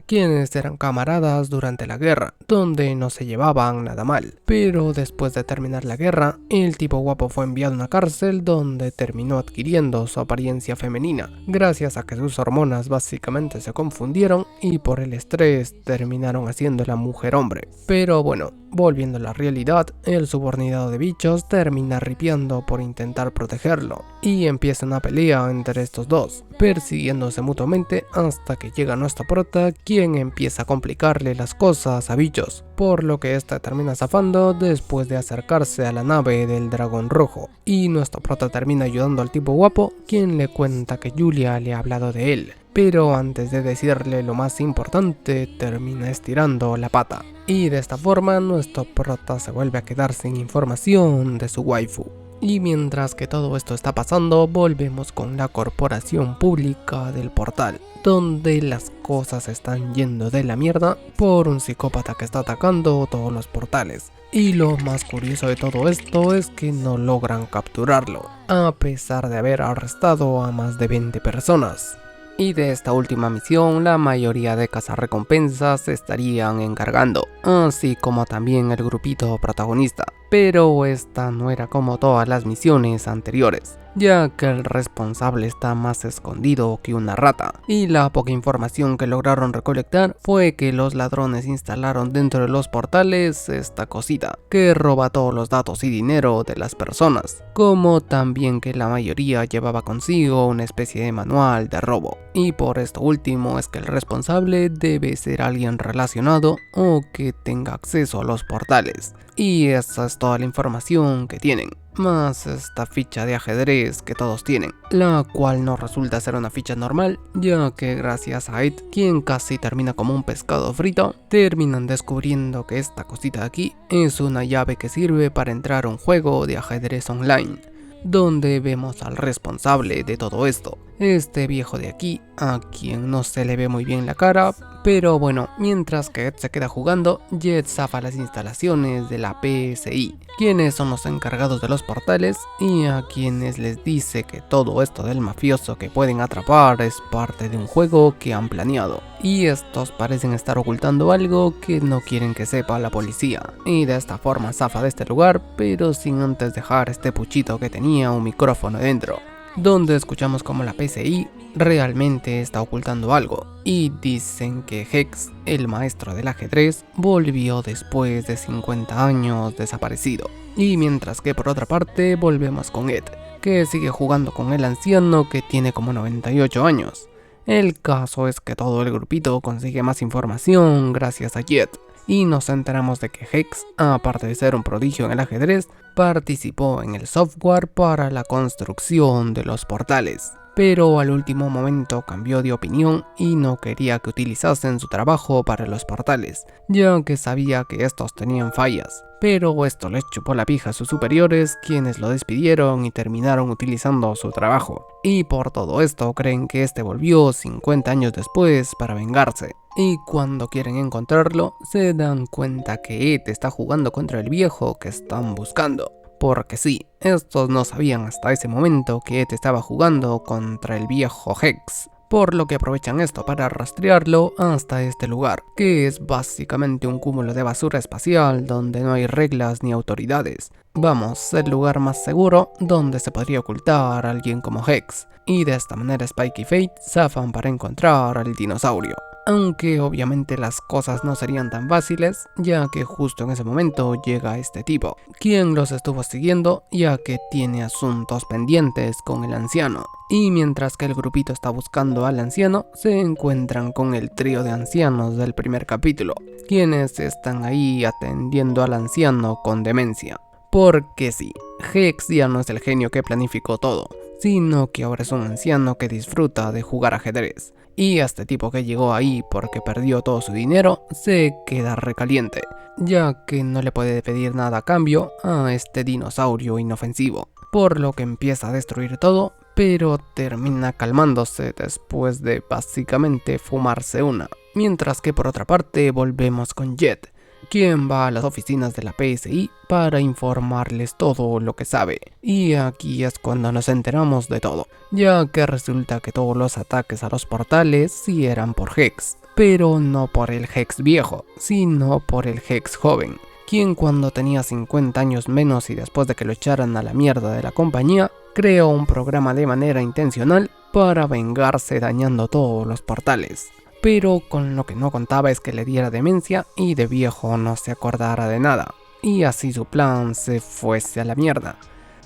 quienes eran camaradas durante la guerra, donde no se llevaban nada mal. Pero después de terminar la guerra, el tipo guapo fue enviado a una cárcel donde terminó adquiriendo su apariencia femenina, gracias a que sus hormonas básicamente se confundieron y por el estrés terminaron haciéndola mujer hombre. Pero bueno, volviendo a la realidad, el subordinado de Bichos termina ripiando por intentar protegerlo, y empieza una pelea entre estos dos, persiguiéndose mutuamente hasta que llega nuestro prota, quien empieza a complicarle las cosas a Bichos, por lo que este termina zafando después de acercarse a la nave del dragón rojo, y nuestro prota termina ayudando al tipo guapo, quien le cuenta que Julia le ha hablado de él. Pero antes de decirle lo más importante, termina estirando la pata. Y de esta forma, nuestro prota se vuelve a quedar sin información de su waifu. Y mientras que todo esto está pasando, volvemos con la corporación pública del portal, donde las cosas están yendo de la mierda por un psicópata que está atacando todos los portales. Y lo más curioso de todo esto es que no logran capturarlo, a pesar de haber arrestado a más de 20 personas. Y de esta última misión la mayoría de cazarrecompensas se estarían encargando, así como también el grupito protagonista. Pero esta no era como todas las misiones anteriores, ya que el responsable está más escondido que una rata, y la poca información que lograron recolectar fue que los ladrones instalaron dentro de los portales esta cosita, que roba todos los datos y dinero de las personas, como también que la mayoría llevaba consigo una especie de manual de robo, y por esto último es que el responsable debe ser alguien relacionado o que tenga acceso a los portales. Y esa es toda la información que tienen, más esta ficha de ajedrez que todos tienen, la cual no resulta ser una ficha normal, ya que gracias a Ed, quien casi termina como un pescado frito, terminan descubriendo que esta cosita de aquí es una llave que sirve para entrar a un juego de ajedrez online, donde vemos al responsable de todo esto, este viejo de aquí, a quien no se le ve muy bien la cara, pero bueno, mientras que Ed se queda jugando, Jet zafa las instalaciones de la PSI, quienes son los encargados de los portales y a quienes les dice que todo esto del mafioso que pueden atrapar es parte de un juego que han planeado, y estos parecen estar ocultando algo que no quieren que sepa la policía, y de esta forma zafa de este lugar, pero sin antes dejar este puchito que tenía un micrófono dentro, donde escuchamos como la PSI realmente está ocultando algo, y dicen que Hex, el maestro del ajedrez, volvió después de 50 años desaparecido. Y mientras que por otra parte volvemos con Ed, que sigue jugando con el anciano que tiene como 98 años. El caso es que todo el grupito consigue más información gracias a Jet, y nos enteramos de que Hex, aparte de ser un prodigio en el ajedrez, participó en el software para la construcción de los portales, pero al último momento cambió de opinión y no quería que utilizasen su trabajo para los portales, ya que sabía que estos tenían fallas. Pero esto les chupó la pija a sus superiores, quienes lo despidieron y terminaron utilizando su trabajo. Y por todo esto creen que este volvió 50 años después para vengarse. Y cuando quieren encontrarlo, se dan cuenta que Ed está jugando contra el viejo que están buscando, porque sí, estos no sabían hasta ese momento que Ed estaba jugando contra el viejo Hex, por lo que aprovechan esto para rastrearlo hasta este lugar, que es básicamente un cúmulo de basura espacial donde no hay reglas ni autoridades. Vamos, el lugar más seguro donde se podría ocultar a alguien como Hex, y de esta manera Spike y Fate zafan para encontrar al dinosaurio. Aunque obviamente las cosas no serían tan fáciles, ya que justo en ese momento llega este tipo, quien los estuvo siguiendo ya que tiene asuntos pendientes con el anciano. Y mientras que el grupito está buscando al anciano, se encuentran con el trío de ancianos del primer capítulo, quienes están ahí atendiendo al anciano con demencia. Porque sí, Hex ya no es el genio que planificó todo, sino que ahora es un anciano que disfruta de jugar ajedrez. Y a este tipo que llegó ahí porque perdió todo su dinero, se queda recaliente, ya que no le puede pedir nada a cambio a este dinosaurio inofensivo, por lo que empieza a destruir todo, pero termina calmándose después de básicamente fumarse una. Mientras que por otra parte volvemos con Jet, quien va a las oficinas de la PSI para informarles todo lo que sabe. Y aquí es cuando nos enteramos de todo, ya que resulta que todos los ataques a los portales sí eran por Hex, pero no por el Hex viejo, sino por el Hex joven, quien cuando tenía 50 años menos y después de que lo echaran a la mierda de la compañía, creó un programa de manera intencional para vengarse dañando todos los portales. Pero con lo que no contaba es que le diera demencia y de viejo no se acordara de nada, y así su plan se fuese a la mierda.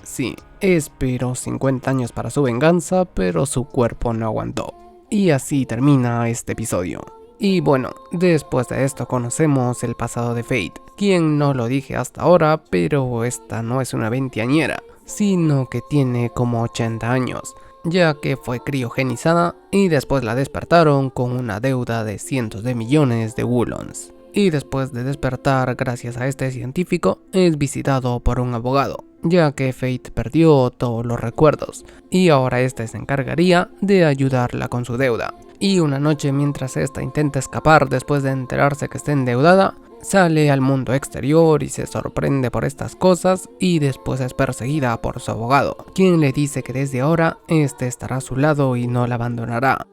Sí, esperó 50 años para su venganza, pero su cuerpo no aguantó. Y así termina este episodio. Y bueno, después de esto conocemos el pasado de Fate, quien no lo dije hasta ahora, pero esta no es una veinteañera, sino que tiene como 80 años, ya que fue criogenizada y después la despertaron con una deuda de cientos de millones de wulons. Y después de despertar gracias a este científico, es visitado por un abogado, ya que Fate perdió todos los recuerdos, y ahora este se encargaría de ayudarla con su deuda. Y una noche mientras esta intenta escapar después de enterarse que está endeudada, sale al mundo exterior y se sorprende por estas cosas y después es perseguida por su abogado, quien le dice que desde ahora este estará a su lado y no la abandonará.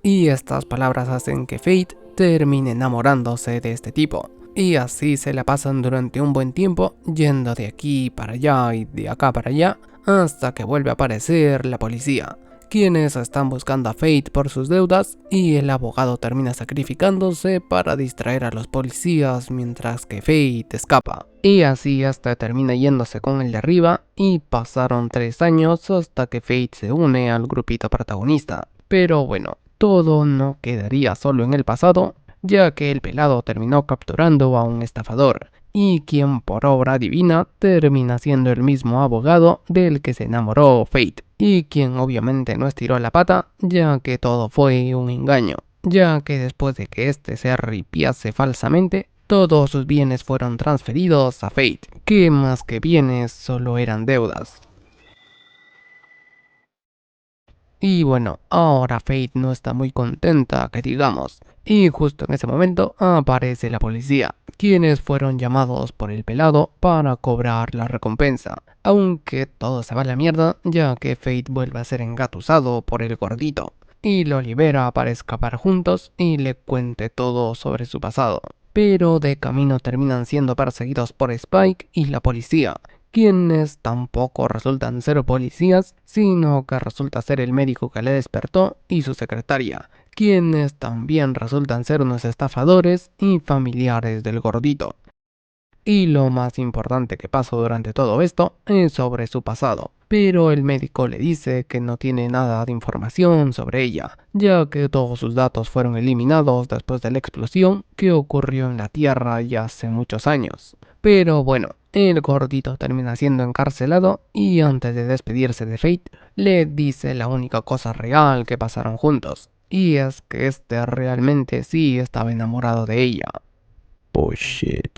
Y estas palabras hacen que Fate termine enamorándose de este tipo. Y así se la pasan durante un buen tiempo yendo de aquí para allá y de acá para allá hasta que vuelve a aparecer la policía, quienes están buscando a Fate por sus deudas y el abogado termina sacrificándose para distraer a los policías mientras que Fate escapa. Y así hasta termina yéndose con el de arriba y pasaron 3 años hasta que Fate se une al grupito protagonista. Pero bueno, todo no quedaría solo en el pasado, ya que el pelado terminó capturando a un estafador, y quien por obra divina termina siendo el mismo abogado del que se enamoró Fate, y quien obviamente no estiró la pata, ya que todo fue un engaño, ya que después de que este se arrepiase falsamente, todos sus bienes fueron transferidos a Fate, que más que bienes solo eran deudas. Y bueno, ahora Fate no está muy contenta, que digamos. Y justo en ese momento aparece la policía, quienes fueron llamados por el pelado para cobrar la recompensa. Aunque todo se va a la mierda, ya que Fate vuelve a ser engatusado por el gordito, y lo libera para escapar juntos y le cuente todo sobre su pasado. Pero de camino terminan siendo perseguidos por Spike y la policía, quienes tampoco resultan ser policías, sino que resulta ser el médico que le despertó y su secretaria, quienes también resultan ser unos estafadores y familiares del gordito. Y lo más importante que pasó durante todo esto es sobre su pasado, pero el médico le dice que no tiene nada de información sobre ella, ya que todos sus datos fueron eliminados después de la explosión que ocurrió en la Tierra ya hace muchos años. Pero bueno, el gordito termina siendo encarcelado y antes de despedirse de Fate, le dice la única cosa real que pasaron juntos, y es que este realmente sí estaba enamorado de ella. Bullshit.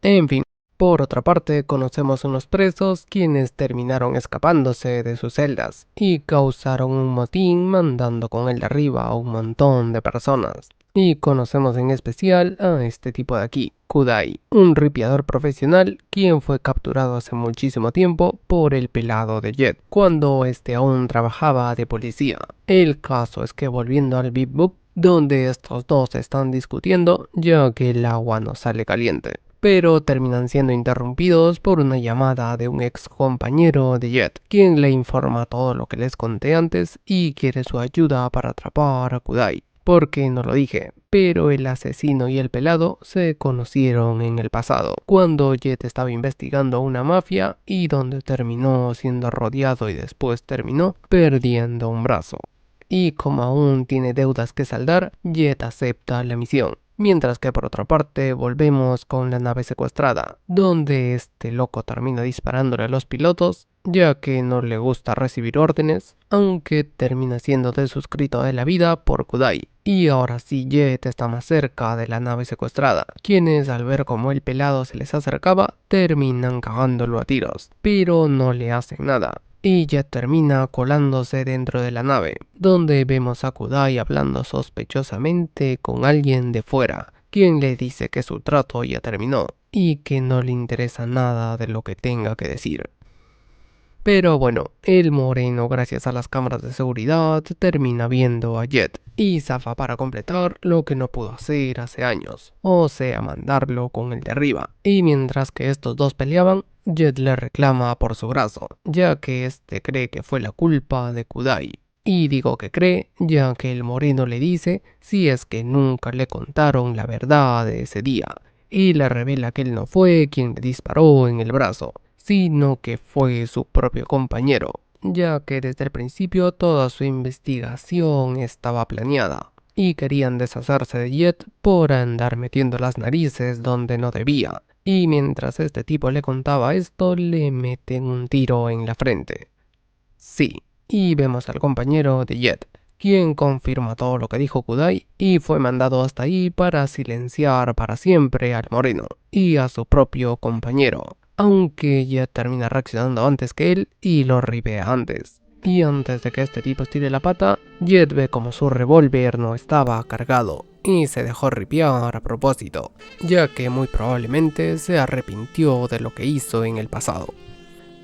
En fin, por otra parte, conocemos unos presos quienes terminaron escapándose de sus celdas y causaron un motín mandando con el de arriba a un montón de personas. Y conocemos en especial a este tipo de aquí, Kudai, un ripiador profesional quien fue capturado hace muchísimo tiempo por el pelado de Jet, cuando este aún trabajaba de policía. El caso es que volviendo al Big Book, donde estos dos están discutiendo ya que el agua no sale caliente, pero terminan siendo interrumpidos por una llamada de un ex compañero de Jet, quien le informa todo lo que les conté antes y quiere su ayuda para atrapar a Kudai. Porque no lo dije, pero el asesino y el pelado se conocieron en el pasado, cuando Jet estaba investigando una mafia y donde terminó siendo rodeado y después terminó perdiendo un brazo. Y como aún tiene deudas que saldar, Jet acepta la misión. Mientras que por otra parte volvemos con la nave secuestrada, donde este loco termina disparándole a los pilotos, ya que no le gusta recibir órdenes, aunque termina siendo desuscrito de la vida por Kudai. Y ahora sí Jet está más cerca de la nave secuestrada, quienes al ver cómo el pelado se les acercaba, terminan cagándolo a tiros, pero no le hacen nada. Y Jet termina colándose dentro de la nave, donde vemos a Kudai hablando sospechosamente con alguien de fuera, quien le dice que su trato ya terminó y que no le interesa nada de lo que tenga que decir. Pero bueno, el moreno, gracias a las cámaras de seguridad, termina viendo a Jet y zafa para completar lo que no pudo hacer hace años, o sea, mandarlo con el de arriba. Y mientras que estos dos peleaban, Jet le reclama por su brazo, ya que este cree que fue la culpa de Kudai. Y digo que cree, ya que el moreno le dice si es que nunca le contaron la verdad de ese día, y le revela que él no fue quien le disparó en el brazo, sino que fue su propio compañero, ya que desde el principio toda su investigación estaba planeada, y querían deshacerse de Jet por andar metiendo las narices donde no debía, y mientras este tipo le contaba esto, le meten un tiro en la frente. Sí, y vemos al compañero de Jet, quien confirma todo lo que dijo Kudai y fue mandado hasta ahí para silenciar para siempre al moreno y a su propio compañero, aunque Jet termina reaccionando antes que él y lo ripea antes. Y antes de que este tipo estire la pata, Jet ve como su revólver no estaba cargado y se dejó ripear a propósito, ya que muy probablemente se arrepintió de lo que hizo en el pasado.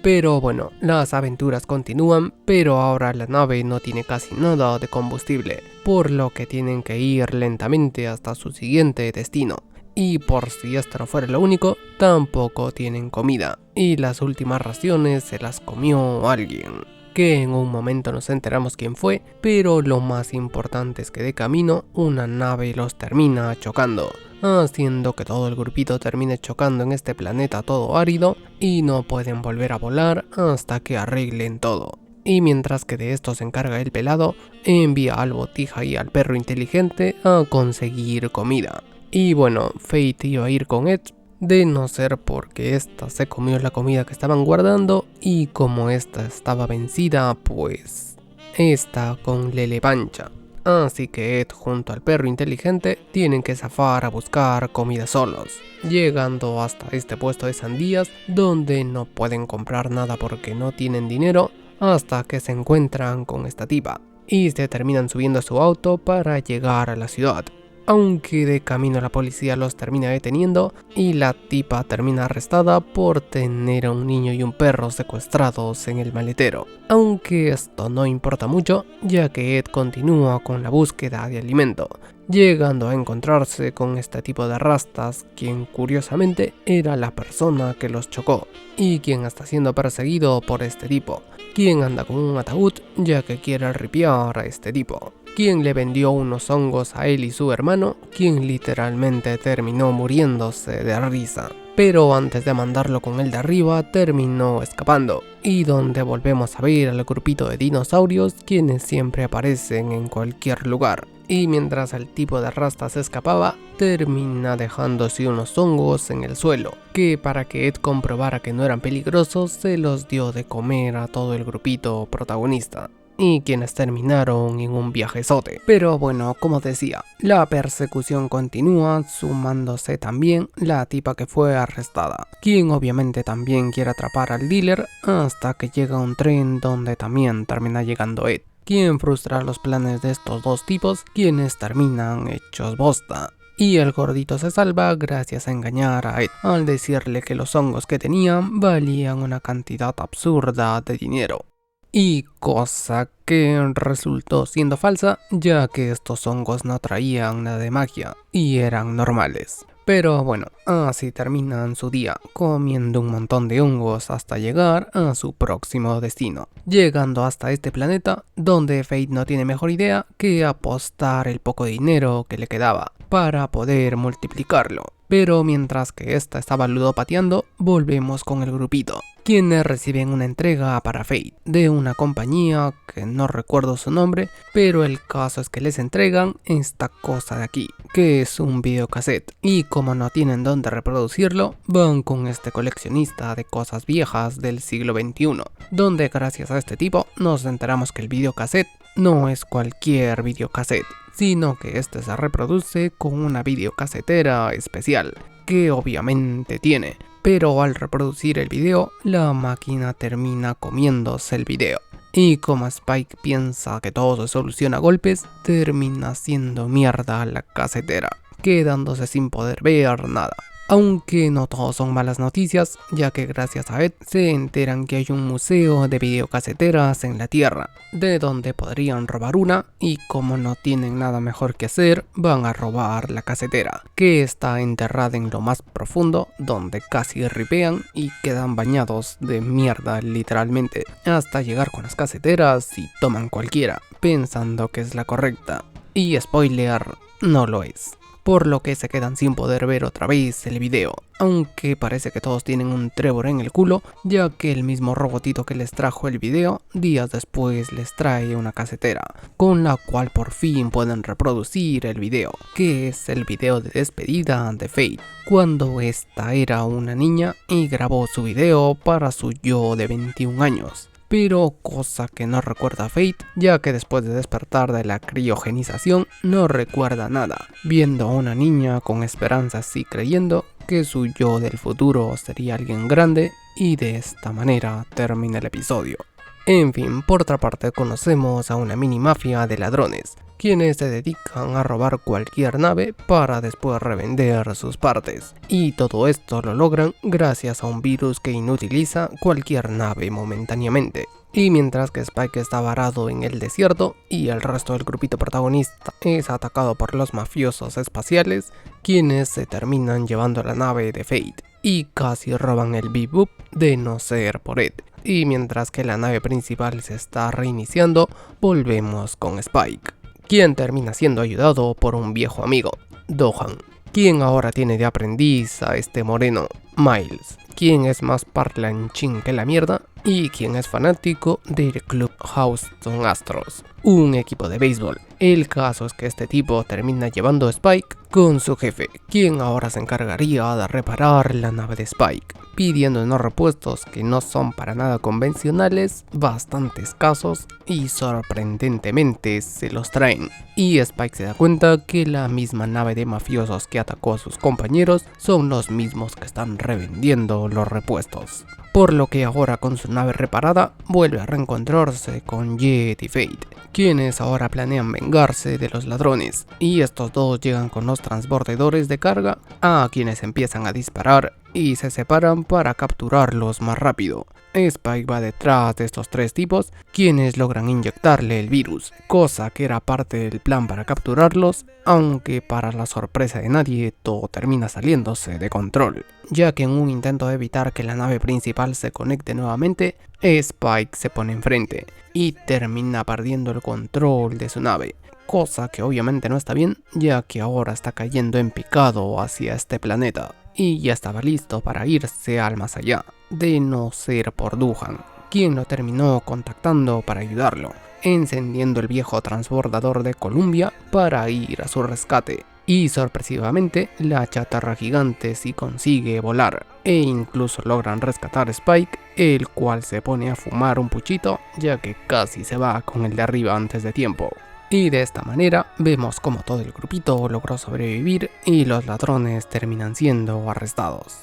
Pero bueno, las aventuras continúan, pero ahora la nave no tiene casi nada de combustible, por lo que tienen que ir lentamente hasta su siguiente destino. Y por si esto no fuera lo único, tampoco tienen comida, y las últimas raciones se las comió alguien, que en un momento nos enteramos quién fue, pero lo más importante es que de camino una nave los termina chocando, haciendo que todo el grupito termine chocando en este planeta todo árido y no pueden volver a volar hasta que arreglen todo. Y mientras que de esto se encarga el pelado, envía al botija y al perro inteligente a conseguir comida. Y bueno, Fate iba a ir con Ed, de no ser porque esta se comió la comida que estaban guardando y como esta estaba vencida, pues esta con Lele Pancha. Así que Ed junto al perro inteligente tienen que zafar a buscar comida solos, llegando hasta este puesto de sandías donde no pueden comprar nada porque no tienen dinero hasta que se encuentran con esta tipa y se terminan subiendo a su auto para llegar a la ciudad. Aunque de camino la policía los termina deteniendo y la tipa termina arrestada por tener a un niño y un perro secuestrados en el maletero. Aunque esto no importa mucho, ya que Ed continúa con la búsqueda de alimento, llegando a encontrarse con este tipo de rastas, quien curiosamente era la persona que los chocó y quien está siendo perseguido por este tipo, quien anda con un ataúd ya que quiere ripiar a este tipo, quien le vendió unos hongos a él y su hermano, quien literalmente terminó muriéndose de risa. Pero antes de mandarlo con el de arriba, terminó escapando, y donde volvemos a ver al grupito de dinosaurios, quienes siempre aparecen en cualquier lugar. Y mientras el tipo de rasta se escapaba, termina dejándose unos hongos en el suelo, que para que Ed comprobara que no eran peligrosos, se los dio de comer a todo el grupito protagonista, y quienes terminaron en un viajezote. Pero bueno, como decía, la persecución continúa, sumándose también la tipa que fue arrestada, quien obviamente también quiere atrapar al dealer hasta que llega un tren donde también termina llegando Ed. quien frustra los planes de estos dos tipos, quienes terminan hechos bosta. Y el gordito se salva gracias a engañar a Ed, al decirle que los hongos que tenían valían una cantidad absurda de dinero. Y cosa que resultó siendo falsa, ya que estos hongos no traían nada de magia y eran normales. Pero bueno, así terminan su día, comiendo un montón de hongos hasta llegar a su próximo destino. Llegando hasta este planeta, donde Fate no tiene mejor idea que apostar el poco dinero que le quedaba para poder multiplicarlo. Pero mientras que esta estaba ludopateando, volvemos con el grupito, quienes reciben una entrega para Fate de una compañía que no recuerdo su nombre, pero el caso es que les entregan esta cosa de aquí, que es un videocassette, y como no tienen dónde reproducirlo, van con este coleccionista de cosas viejas del siglo XXI, donde gracias a este tipo nos enteramos que el videocassette no es cualquier videocassette, sino que este se reproduce con una videocasetera especial, que obviamente tiene, pero al reproducir el video, la máquina termina comiéndose el video. Y como Spike piensa que todo se soluciona a golpes, termina haciendo mierda la casetera, quedándose sin poder ver nada. Aunque no todos son malas noticias, ya que gracias a Ed se enteran que hay un museo de videocaseteras en la Tierra, de donde podrían robar una, y como no tienen nada mejor que hacer, van a robar la casetera, que está enterrada en lo más profundo, donde casi ripean y quedan bañados de mierda literalmente, hasta llegar con las caseteras y toman cualquiera, pensando que es la correcta. Y spoiler, no lo es, por lo que se quedan sin poder ver otra vez el video, aunque parece que todos tienen un Trevor en el culo, ya que el mismo robotito que les trajo el video, días después les trae una casetera, con la cual por fin pueden reproducir el video, que es el video de despedida de Fate, cuando esta era una niña y grabó su video para su yo de 21 años. Pero cosa que no recuerda Fate, ya que después de despertar de la criogenización no recuerda nada, viendo a una niña con esperanzas y creyendo que su yo del futuro sería alguien grande, y de esta manera termina el episodio. En fin, por otra parte conocemos a una mini mafia de ladrones, quienes se dedican a robar cualquier nave para después revender sus partes, y todo esto lo logran gracias a un virus que inutiliza cualquier nave momentáneamente. Y mientras que Spike está varado en el desierto y el resto del grupito protagonista es atacado por los mafiosos espaciales, quienes se terminan llevando la nave de Fate y casi roban el Bebop de no ser por Ed. Y mientras que la nave principal se está reiniciando, volvemos con Spike, quien termina siendo ayudado por un viejo amigo, Dohan, quien ahora tiene de aprendiz a este moreno, Miles, quien es más parlanchín que la mierda y quien es fanático del club Houston Astros, un equipo de béisbol. El caso es que este tipo termina llevando a Spike con su jefe, quien ahora se encargaría de reparar la nave de Spike, pidiendo unos repuestos que no son para nada convencionales, bastante escasos, y sorprendentemente se los traen. Y Spike se da cuenta que la misma nave de mafiosos que atacó a sus compañeros son los mismos que están revendiendo los repuestos. Por lo que ahora con su nave reparada vuelve a reencontrarse con Jet y Fate, quienes ahora planean vengarse de los ladrones, y estos dos llegan con los transbordadores de carga, a quienes empiezan a disparar y se separan para capturarlos más rápido. Spike va detrás de estos tres tipos, quienes logran inyectarle el virus, cosa que era parte del plan para capturarlos, aunque para la sorpresa de nadie todo termina saliéndose de control, ya que en un intento de evitar que la nave principal se conecte nuevamente, Spike se pone enfrente y termina perdiendo el control de su nave, cosa que obviamente no está bien, ya que ahora está cayendo en picado hacia este planeta y ya estaba listo para irse al más allá, de no ser por Dohan, quien lo terminó contactando para ayudarlo, encendiendo el viejo transbordador de Columbia para ir a su rescate. Y sorpresivamente la chatarra gigante sí consigue volar, e incluso logran rescatar a Spike, el cual se pone a fumar un puchito, ya que casi se va con el de arriba antes de tiempo. Y de esta manera vemos como todo el grupito logró sobrevivir y los ladrones terminan siendo arrestados.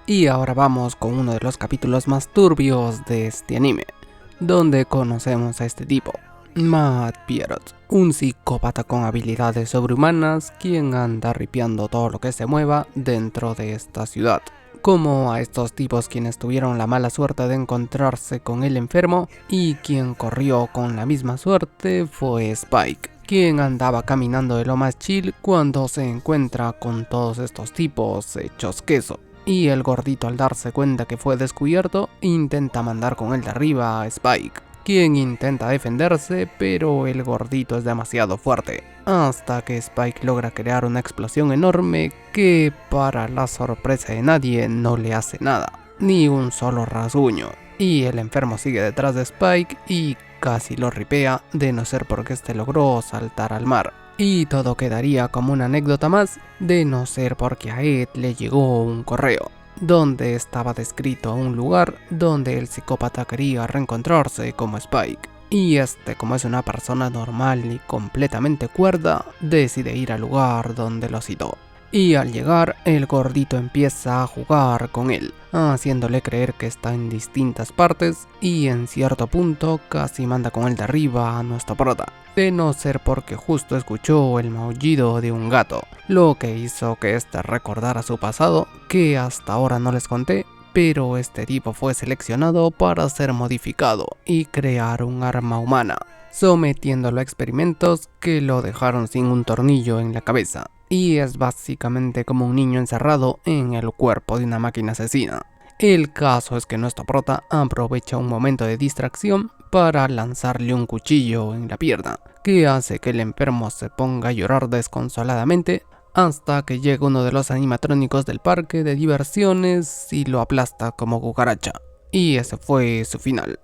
Y ahora vamos con uno de los capítulos más turbios de este anime, donde conocemos a este tipo, Matt Pierrot, un psicópata con habilidades sobrehumanas quien anda ripiando todo lo que se mueva dentro de esta ciudad. Como a estos tipos quienes tuvieron la mala suerte de encontrarse con el enfermo, y quien corrió con la misma suerte fue Spike, quien andaba caminando de lo más chill cuando se encuentra con todos estos tipos hechos queso. Y el gordito, al darse cuenta que fue descubierto, intenta mandar con el de arriba a Spike, quien intenta defenderse, pero el gordito es demasiado fuerte, hasta que Spike logra crear una explosión enorme que, para la sorpresa de nadie, no le hace nada, ni un solo rasguño. Y el enfermo sigue detrás de Spike y casi lo ripea, de no ser porque este logró saltar al mar. Y todo quedaría como una anécdota más, de no ser porque a Ed le llegó un correo, donde estaba descrito un lugar donde el psicópata quería reencontrarse como Spike. Y este, como es una persona normal y completamente cuerda, decide ir al lugar donde lo citó. Y al llegar, el gordito empieza a jugar con él, haciéndole creer que está en distintas partes, y en cierto punto casi manda con él de arriba a nuestro prota, de no ser porque justo escuchó el maullido de un gato, lo que hizo que este recordara su pasado, que hasta ahora no les conté, pero este tipo fue seleccionado para ser modificado y crear un arma humana, sometiéndolo a experimentos que lo dejaron sin un tornillo en la cabeza. Y es básicamente como un niño encerrado en el cuerpo de una máquina asesina. El caso es que nuestro prota aprovecha un momento de distracción para lanzarle un cuchillo en la pierna, que hace que el enfermo se ponga a llorar desconsoladamente, hasta que llega uno de los animatrónicos del parque de diversiones y lo aplasta como cucaracha. Y ese fue su final.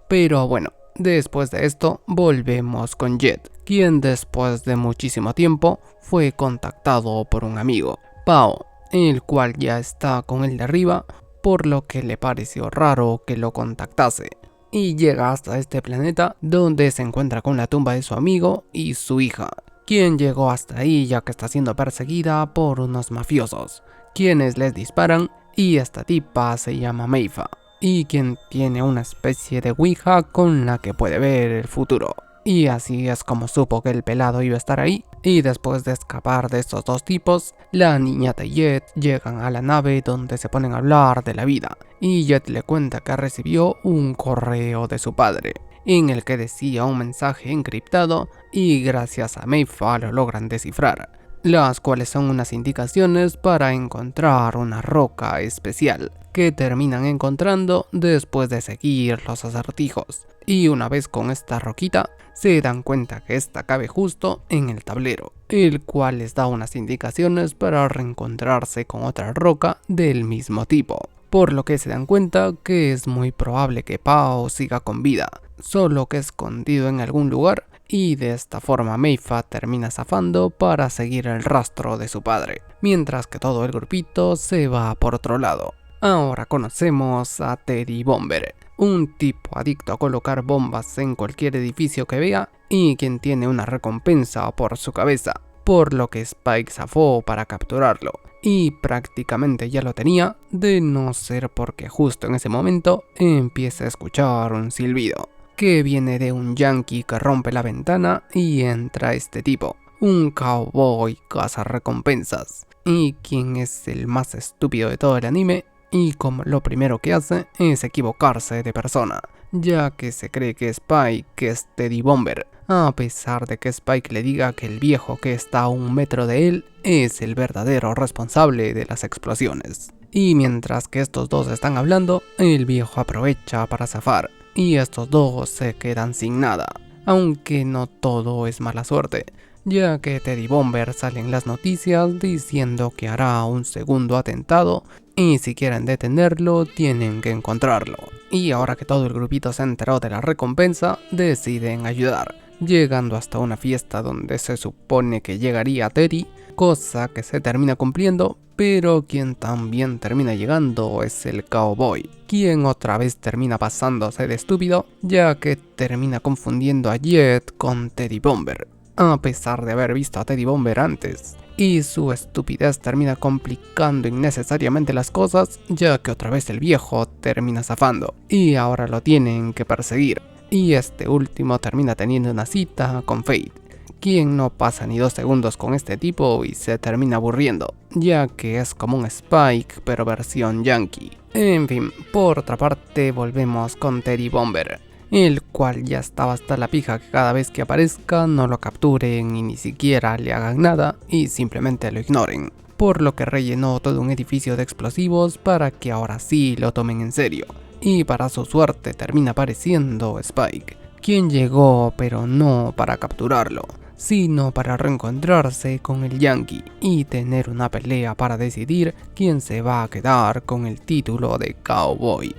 Pero bueno, después de esto volvemos con Jet, quien después de muchísimo tiempo fue contactado por un amigo, Pao, el cual ya está con el de arriba, por lo que le pareció raro que lo contactase. Y llega hasta este planeta donde se encuentra con la tumba de su amigo y su hija, quien llegó hasta ahí ya que está siendo perseguida por unos mafiosos, quienes les disparan, y esta tipa se llama Meifa, y quien tiene una especie de ouija con la que puede ver el futuro. Y así es como supo que el pelado iba a estar ahí, y después de escapar de estos dos tipos, la niñata y Jet llegan a la nave donde se ponen a hablar de la vida, y Jet le cuenta que recibió un correo de su padre, en el que decía un mensaje encriptado, y gracias a Meifa lo logran descifrar, las cuales son unas indicaciones para encontrar una roca especial, que terminan encontrando después de seguir los acertijos. Y una vez con esta roquita, se dan cuenta que esta cabe justo en el tablero, el cual les da unas indicaciones para reencontrarse con otra roca del mismo tipo. Por lo que se dan cuenta que es muy probable que Pao siga con vida, solo que escondido en algún lugar, y de esta forma Meifa termina zafando para seguir el rastro de su padre, mientras que todo el grupito se va por otro lado. Ahora conocemos a Teddy Bomber, un tipo adicto a colocar bombas en cualquier edificio que vea y quien tiene una recompensa por su cabeza, por lo que Spike zafó para capturarlo, y prácticamente ya lo tenía, de no ser porque justo en ese momento empieza a escuchar un silbido, que viene de un yankee que rompe la ventana y entra este tipo, un cowboy cazarrecompensas, y quien es el más estúpido de todo el anime, y como lo primero que hace es equivocarse de persona, ya que se cree que Spike es Teddy Bomber, a pesar de que Spike le diga que el viejo que está a 1 metro de él es el verdadero responsable de las explosiones. Y mientras que estos dos están hablando, el viejo aprovecha para zafar, y estos dos se quedan sin nada, aunque no todo es mala suerte, ya que Teddy Bomber sale en las noticias diciendo que hará un segundo atentado, y si quieren detenerlo tienen que encontrarlo. Y ahora que todo el grupito se enteró de la recompensa, deciden ayudar, llegando hasta una fiesta donde se supone que llegaría Teddy, cosa que se termina cumpliendo, pero quien también termina llegando es el cowboy, quien otra vez termina pasándose de estúpido, ya que termina confundiendo a Jet con Teddy Bomber, a pesar de haber visto a Teddy Bomber antes. Y su estupidez termina complicando innecesariamente las cosas, ya que otra vez el viejo termina zafando, y ahora lo tienen que perseguir. y este último termina teniendo una cita con Fate, quien no pasa ni 2 segundos con este tipo y se termina aburriendo, ya que es como un Spike pero versión yankee. En fin, por otra parte volvemos con Teddy Bomber, el cual ya estaba hasta la pija que cada vez que aparezca no lo capturen y ni siquiera le hagan nada y simplemente lo ignoren, por lo que rellenó todo un edificio de explosivos para que ahora sí lo tomen en serio. Y para su suerte termina apareciendo Spike, quien llegó pero no para capturarlo, sino para reencontrarse con el Yankee y tener una pelea para decidir quién se va a quedar con el título de Cowboy.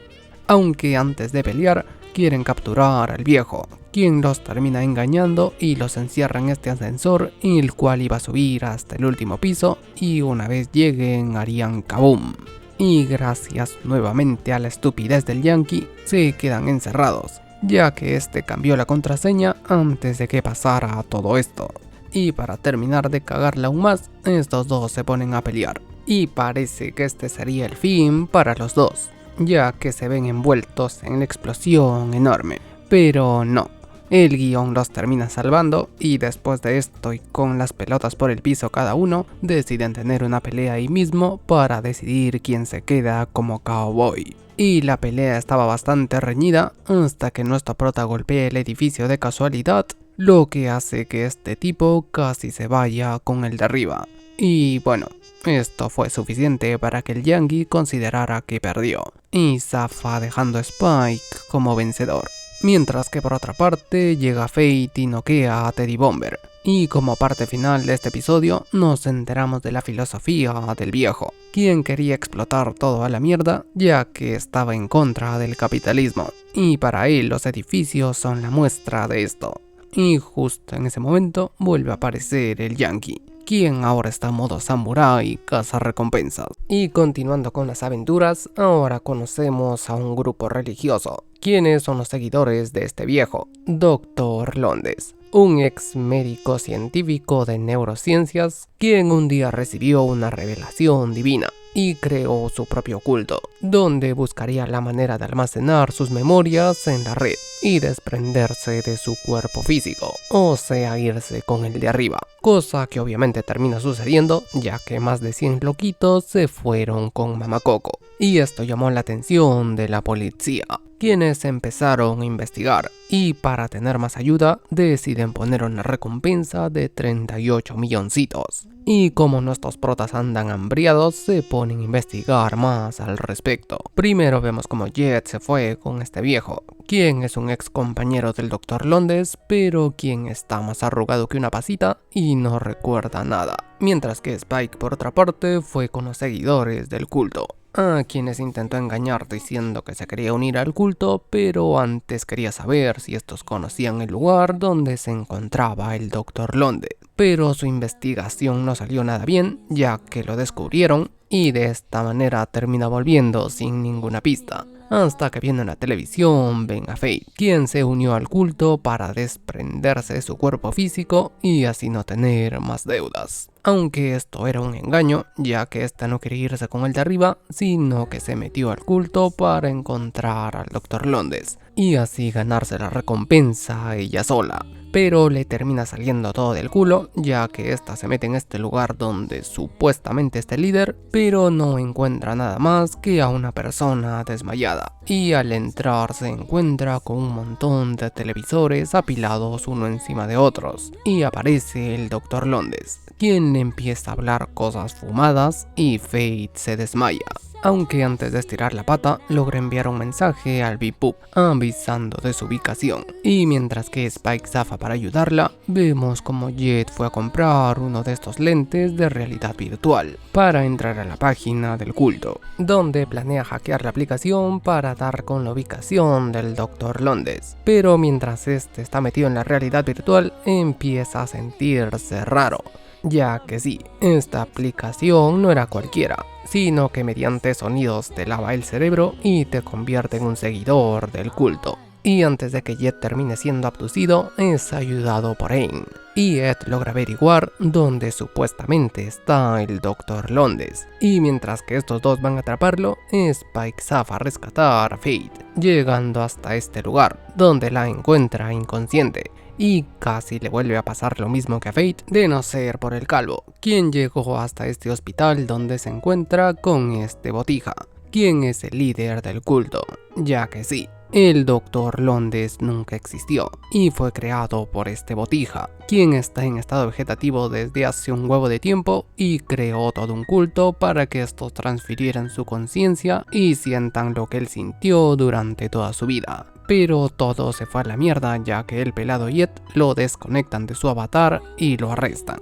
Aunque antes de pelear quieren capturar al viejo, quien los termina engañando y los encierra en este ascensor, el cual iba a subir hasta el último piso y una vez lleguen harían kaboom. Y gracias nuevamente a la estupidez del Yankee se quedan encerrados, ya que este cambió la contraseña antes de que pasara todo esto. Y para terminar de cagarla aún más, estos dos se ponen a pelear, y parece que este sería el fin para los dos, ya que se ven envueltos en la explosión enorme. Pero no, el guión los termina salvando y después de esto y con las pelotas por el piso cada uno, deciden tener una pelea ahí mismo para decidir quién se queda como Cowboy. Y la pelea estaba bastante reñida hasta que nuestro prota golpea el edificio de casualidad, lo que hace que este tipo casi se vaya con el de arriba. Y bueno, esto fue suficiente para que el Yankee considerara que perdió y zafa dejando a Spike como vencedor. Mientras que por otra parte llega Fate y noquea a Teddy Bomber. Y como parte final de este episodio nos enteramos de la filosofía del viejo, quien quería explotar todo a la mierda ya que estaba en contra del capitalismo. Y para él los edificios son la muestra de esto. Y justo en ese momento vuelve a aparecer el Yankee, quien ahora está en modo samurai y caza recompensas. Y continuando con las aventuras, ahora conocemos a un grupo religioso, quienes son los seguidores de este viejo, Dr. Londes, un ex médico científico de neurociencias, quien un día recibió una revelación divina y creó su propio culto, donde buscaría la manera de almacenar sus memorias en la red y desprenderse de su cuerpo físico, o sea, irse con el de arriba, cosa que obviamente termina sucediendo ya que más de 100 loquitos se fueron con Mamacoco, y esto llamó la atención de la policía, quienes empezaron a investigar y para tener más ayuda deciden poner una recompensa de 38 milloncitos. Y como nuestros protas andan hambriados, se ponen a investigar más al respecto. Primero vemos como Jet se fue con este viejo, quien es un ex compañero del Dr. Londes, pero quien está más arrugado que una pasita y no recuerda nada. Mientras que Spike por otra parte fue con los seguidores del culto, a quienes intentó engañar diciendo que se quería unir al culto, pero antes quería saber si estos conocían el lugar donde se encontraba el Dr. Londes. Pero su investigación no salió nada bien, ya que lo descubrieron y de esta manera termina volviendo sin ninguna pista. Hasta que viendo en la televisión ven a Fate, quien se unió al culto para desprenderse de su cuerpo físico y así no tener más deudas. Aunque esto era un engaño, ya que esta no quería irse con el de arriba, sino que se metió al culto para encontrar al Dr. Londes y así ganarse la recompensa ella sola. Pero le termina saliendo todo del culo, ya que esta se mete en este lugar donde supuestamente está el líder, pero no encuentra nada más que a una persona desmayada. Y al entrar se encuentra con un montón de televisores apilados uno encima de otros, y aparece el Dr. Londes, quien empieza a hablar cosas fumadas y Fate se desmaya. Aunque antes de estirar la pata, logra enviar un mensaje al Bipop avisando de su ubicación. Y mientras que Spike zafa para ayudarla, vemos como Jet fue a comprar uno de estos lentes de realidad virtual para entrar a la página del culto, donde planea hackear la aplicación para dar con la ubicación del Dr. Londes. Pero mientras este está metido en la realidad virtual, empieza a sentirse raro, ya que sí, esta aplicación no era cualquiera, sino que mediante sonidos te lava el cerebro y te convierte en un seguidor del culto. Y antes de que Jet termine siendo abducido, es ayudado por Aang, y Ed logra averiguar dónde supuestamente está el Dr. Londes. Y mientras que estos dos van a atraparlo, Spike zafa a rescatar a Fate, llegando hasta este lugar, donde la encuentra inconsciente. Y casi le vuelve a pasar lo mismo que a Fate, de no ser por el calvo, quien llegó hasta este hospital donde se encuentra con este botija, quien es el líder del culto, ya que sí, el Dr. Londes nunca existió y fue creado por este botija, quien está en estado vegetativo desde hace un huevo de tiempo y creó todo un culto para que estos transfirieran su conciencia y sientan lo que él sintió durante toda su vida. Pero todo se fue a la mierda, ya que el pelado y Ed lo desconectan de su avatar y lo arrestan.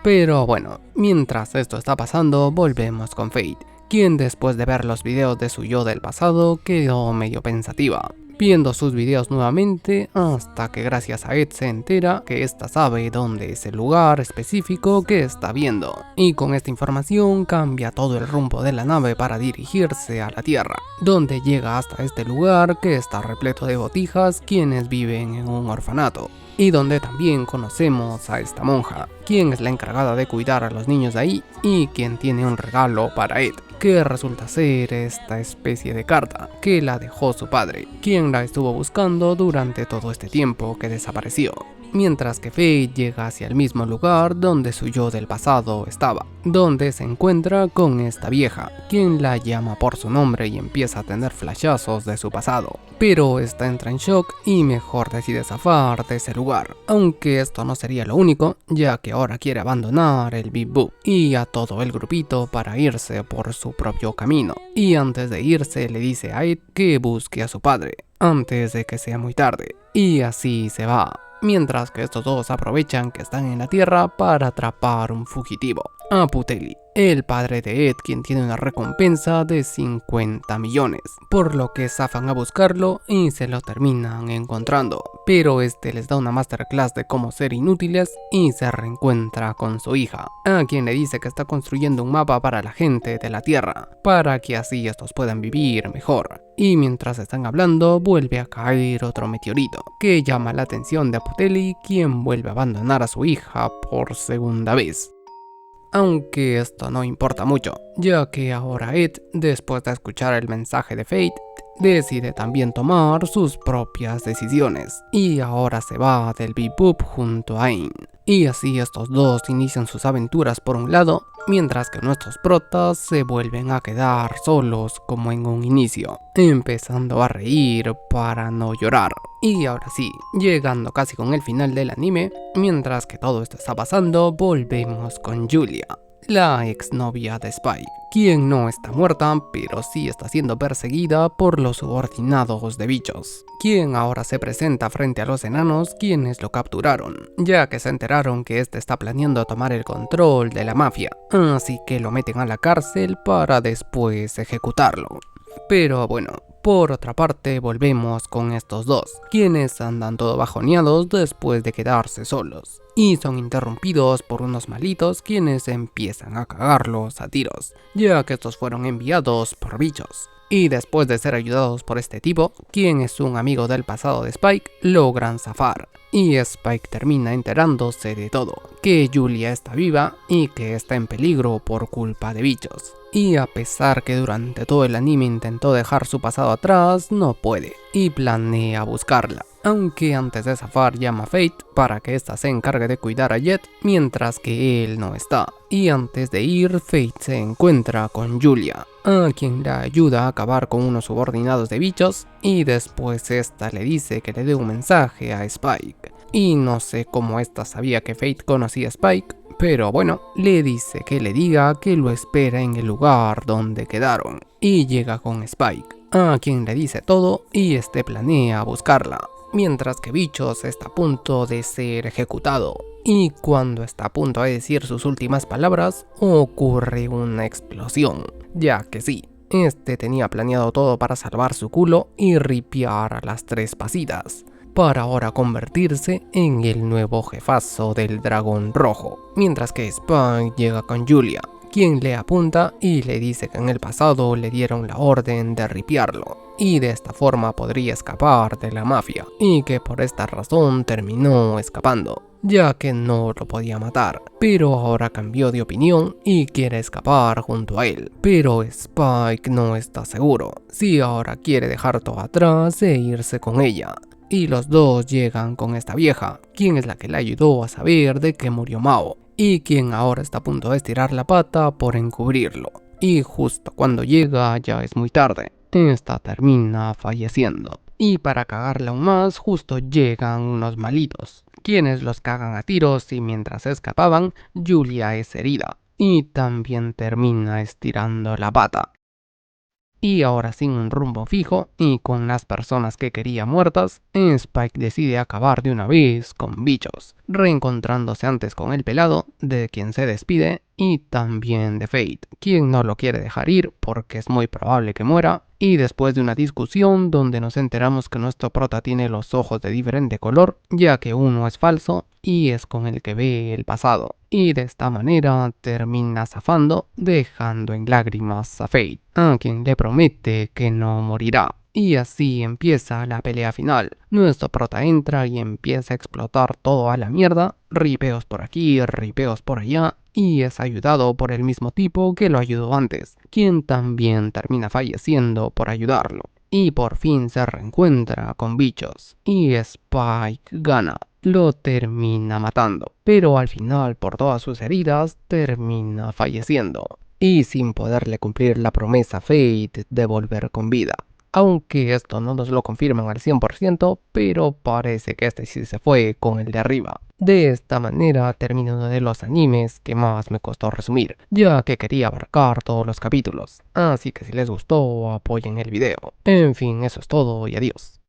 Pero bueno, mientras esto está pasando, volvemos con Fate, quien después de ver los videos de su yo del pasado quedó medio pensativa, viendo sus videos nuevamente hasta que gracias a Ed se entera que ésta sabe dónde es el lugar específico que está viendo, y con esta información cambia todo el rumbo de la nave para dirigirse a la Tierra, donde llega hasta este lugar que está repleto de botijas quienes viven en un orfanato, y donde también conocemos a esta monja, quien es la encargada de cuidar a los niños de ahí y quien tiene un regalo para Ed, que resulta ser esta especie de carta que la dejó su padre, quien la estuvo buscando durante todo este tiempo que desapareció. Mientras que Fate llega hacia el mismo lugar donde su yo del pasado estaba, donde se encuentra con esta vieja, quien la llama por su nombre y empieza a tener flashazos de su pasado. Pero esta entra en shock y mejor decide zafar de ese lugar, aunque esto no sería lo único, ya que ahora quiere abandonar el Bip Boop y a todo el grupito para irse por su propio camino. Y antes de irse le dice a Ed que busque a su padre, antes de que sea muy tarde, y así se va. Mientras que estos dos aprovechan que están en la Tierra para atrapar un fugitivo, a Putelli, el padre de Ed, quien tiene una recompensa de 50 millones, por lo que zafan a buscarlo y se lo terminan encontrando, pero este les da una masterclass de cómo ser inútiles y se reencuentra con su hija, a quien le dice que está construyendo un mapa para la gente de la Tierra, para que así estos puedan vivir mejor. Y mientras están hablando, vuelve a caer otro meteorito, que llama la atención de Putelli, quien vuelve a abandonar a su hija por segunda vez. Aunque esto no importa mucho, ya que ahora Ed, después de escuchar el mensaje de Fate, decide también tomar sus propias decisiones, y ahora se va del Bip Boop junto a Aang. Y así estos dos inician sus aventuras por un lado, mientras que nuestros protas se vuelven a quedar solos como en un inicio, empezando a reír para no llorar. Y ahora sí, llegando casi con el final del anime, mientras que todo esto está pasando, volvemos con Julia, la exnovia de Spike, quien no está muerta, pero sí está siendo perseguida por los subordinados de Bichos, quien ahora se presenta frente a los enanos quienes lo capturaron, ya que se enteraron que este está planeando tomar el control de la mafia, así que lo meten a la cárcel para después ejecutarlo. Pero bueno, por otra parte volvemos con estos dos, quienes andan todo bajoneados después de quedarse solos, y son interrumpidos por unos malitos quienes empiezan a cagarlos a tiros, ya que estos fueron enviados por Bichos. Y después de ser ayudados por este tipo, quien es un amigo del pasado de Spike, logran zafar. Y Spike termina enterándose de todo, que Julia está viva y que está en peligro por culpa de Bichos. Y a pesar que durante todo el anime intentó dejar su pasado atrás, no puede, y planea buscarla. Aunque antes de zafar llama a Fate para que ésta se encargue de cuidar a Jet mientras que él no está. Y antes de ir, Fate se encuentra con Julia, a quien le ayuda a acabar con unos subordinados de Bichos, y después esta le dice que le dé un mensaje a Spike. Y no sé cómo esta sabía que Fate conocía a Spike, pero bueno, le dice que le diga que lo espera en el lugar donde quedaron. Y llega con Spike, a quien le dice todo y este planea buscarla. Mientras que Bichos está a punto de ser ejecutado. Y cuando está a punto de decir sus últimas palabras, ocurre una explosión. Ya que sí, este tenía planeado todo para salvar su culo y ripiar a las tres pasitas, para ahora convertirse en el nuevo jefazo del dragón rojo. Mientras que Spike llega con Julia, quien le apunta y le dice que en el pasado le dieron la orden de ripiarlo, y de esta forma podría escapar de la mafia, y que por esta razón terminó escapando. ya que no lo podía matar, pero ahora cambió de opinión y quiere escapar junto a él. Pero Spike no está seguro si ahora quiere dejar todo atrás e irse con ella. Y los dos llegan con esta vieja, quien es la que le ayudó a saber de que murió Mao, y quien ahora está a punto de estirar la pata por encubrirlo. Y justo cuando llega ya es muy tarde, esta termina falleciendo. Y para cagarla aún más, justo llegan unos malitos, quienes los cagan a tiros y mientras escapaban, Julia es herida. Y también termina estirando la pata. Y ahora sin un rumbo fijo y con las personas que quería muertas, Spike decide acabar de una vez con Bichos, reencontrándose antes con el pelado, de quien se despide, y también de Fate, quien no lo quiere dejar ir porque es muy probable que muera, y después de una discusión donde nos enteramos que nuestro prota tiene los ojos de diferente color, ya que uno es falso y es con el que ve el pasado, y de esta manera termina zafando, dejando en lágrimas a Fate, a quien le promete que no morirá. Y así empieza la pelea final. Nuestro prota entra y empieza a explotar todo a la mierda, ripeos por aquí, ripeos por allá, y es ayudado por el mismo tipo que lo ayudó antes, quien también termina falleciendo por ayudarlo. Y por fin se reencuentra con Bichos, y Spike gana. Lo termina matando, pero al final por todas sus heridas termina falleciendo, y sin poderle cumplir la promesa a Fate de volver con vida. Aunque esto no nos lo confirman al 100%, pero parece que este sí se fue con el de arriba. De esta manera termina uno de los animes que más me costó resumir, ya que quería abarcar todos los capítulos. Así que si les gustó, apoyen el video. En fin, eso es todo y adiós.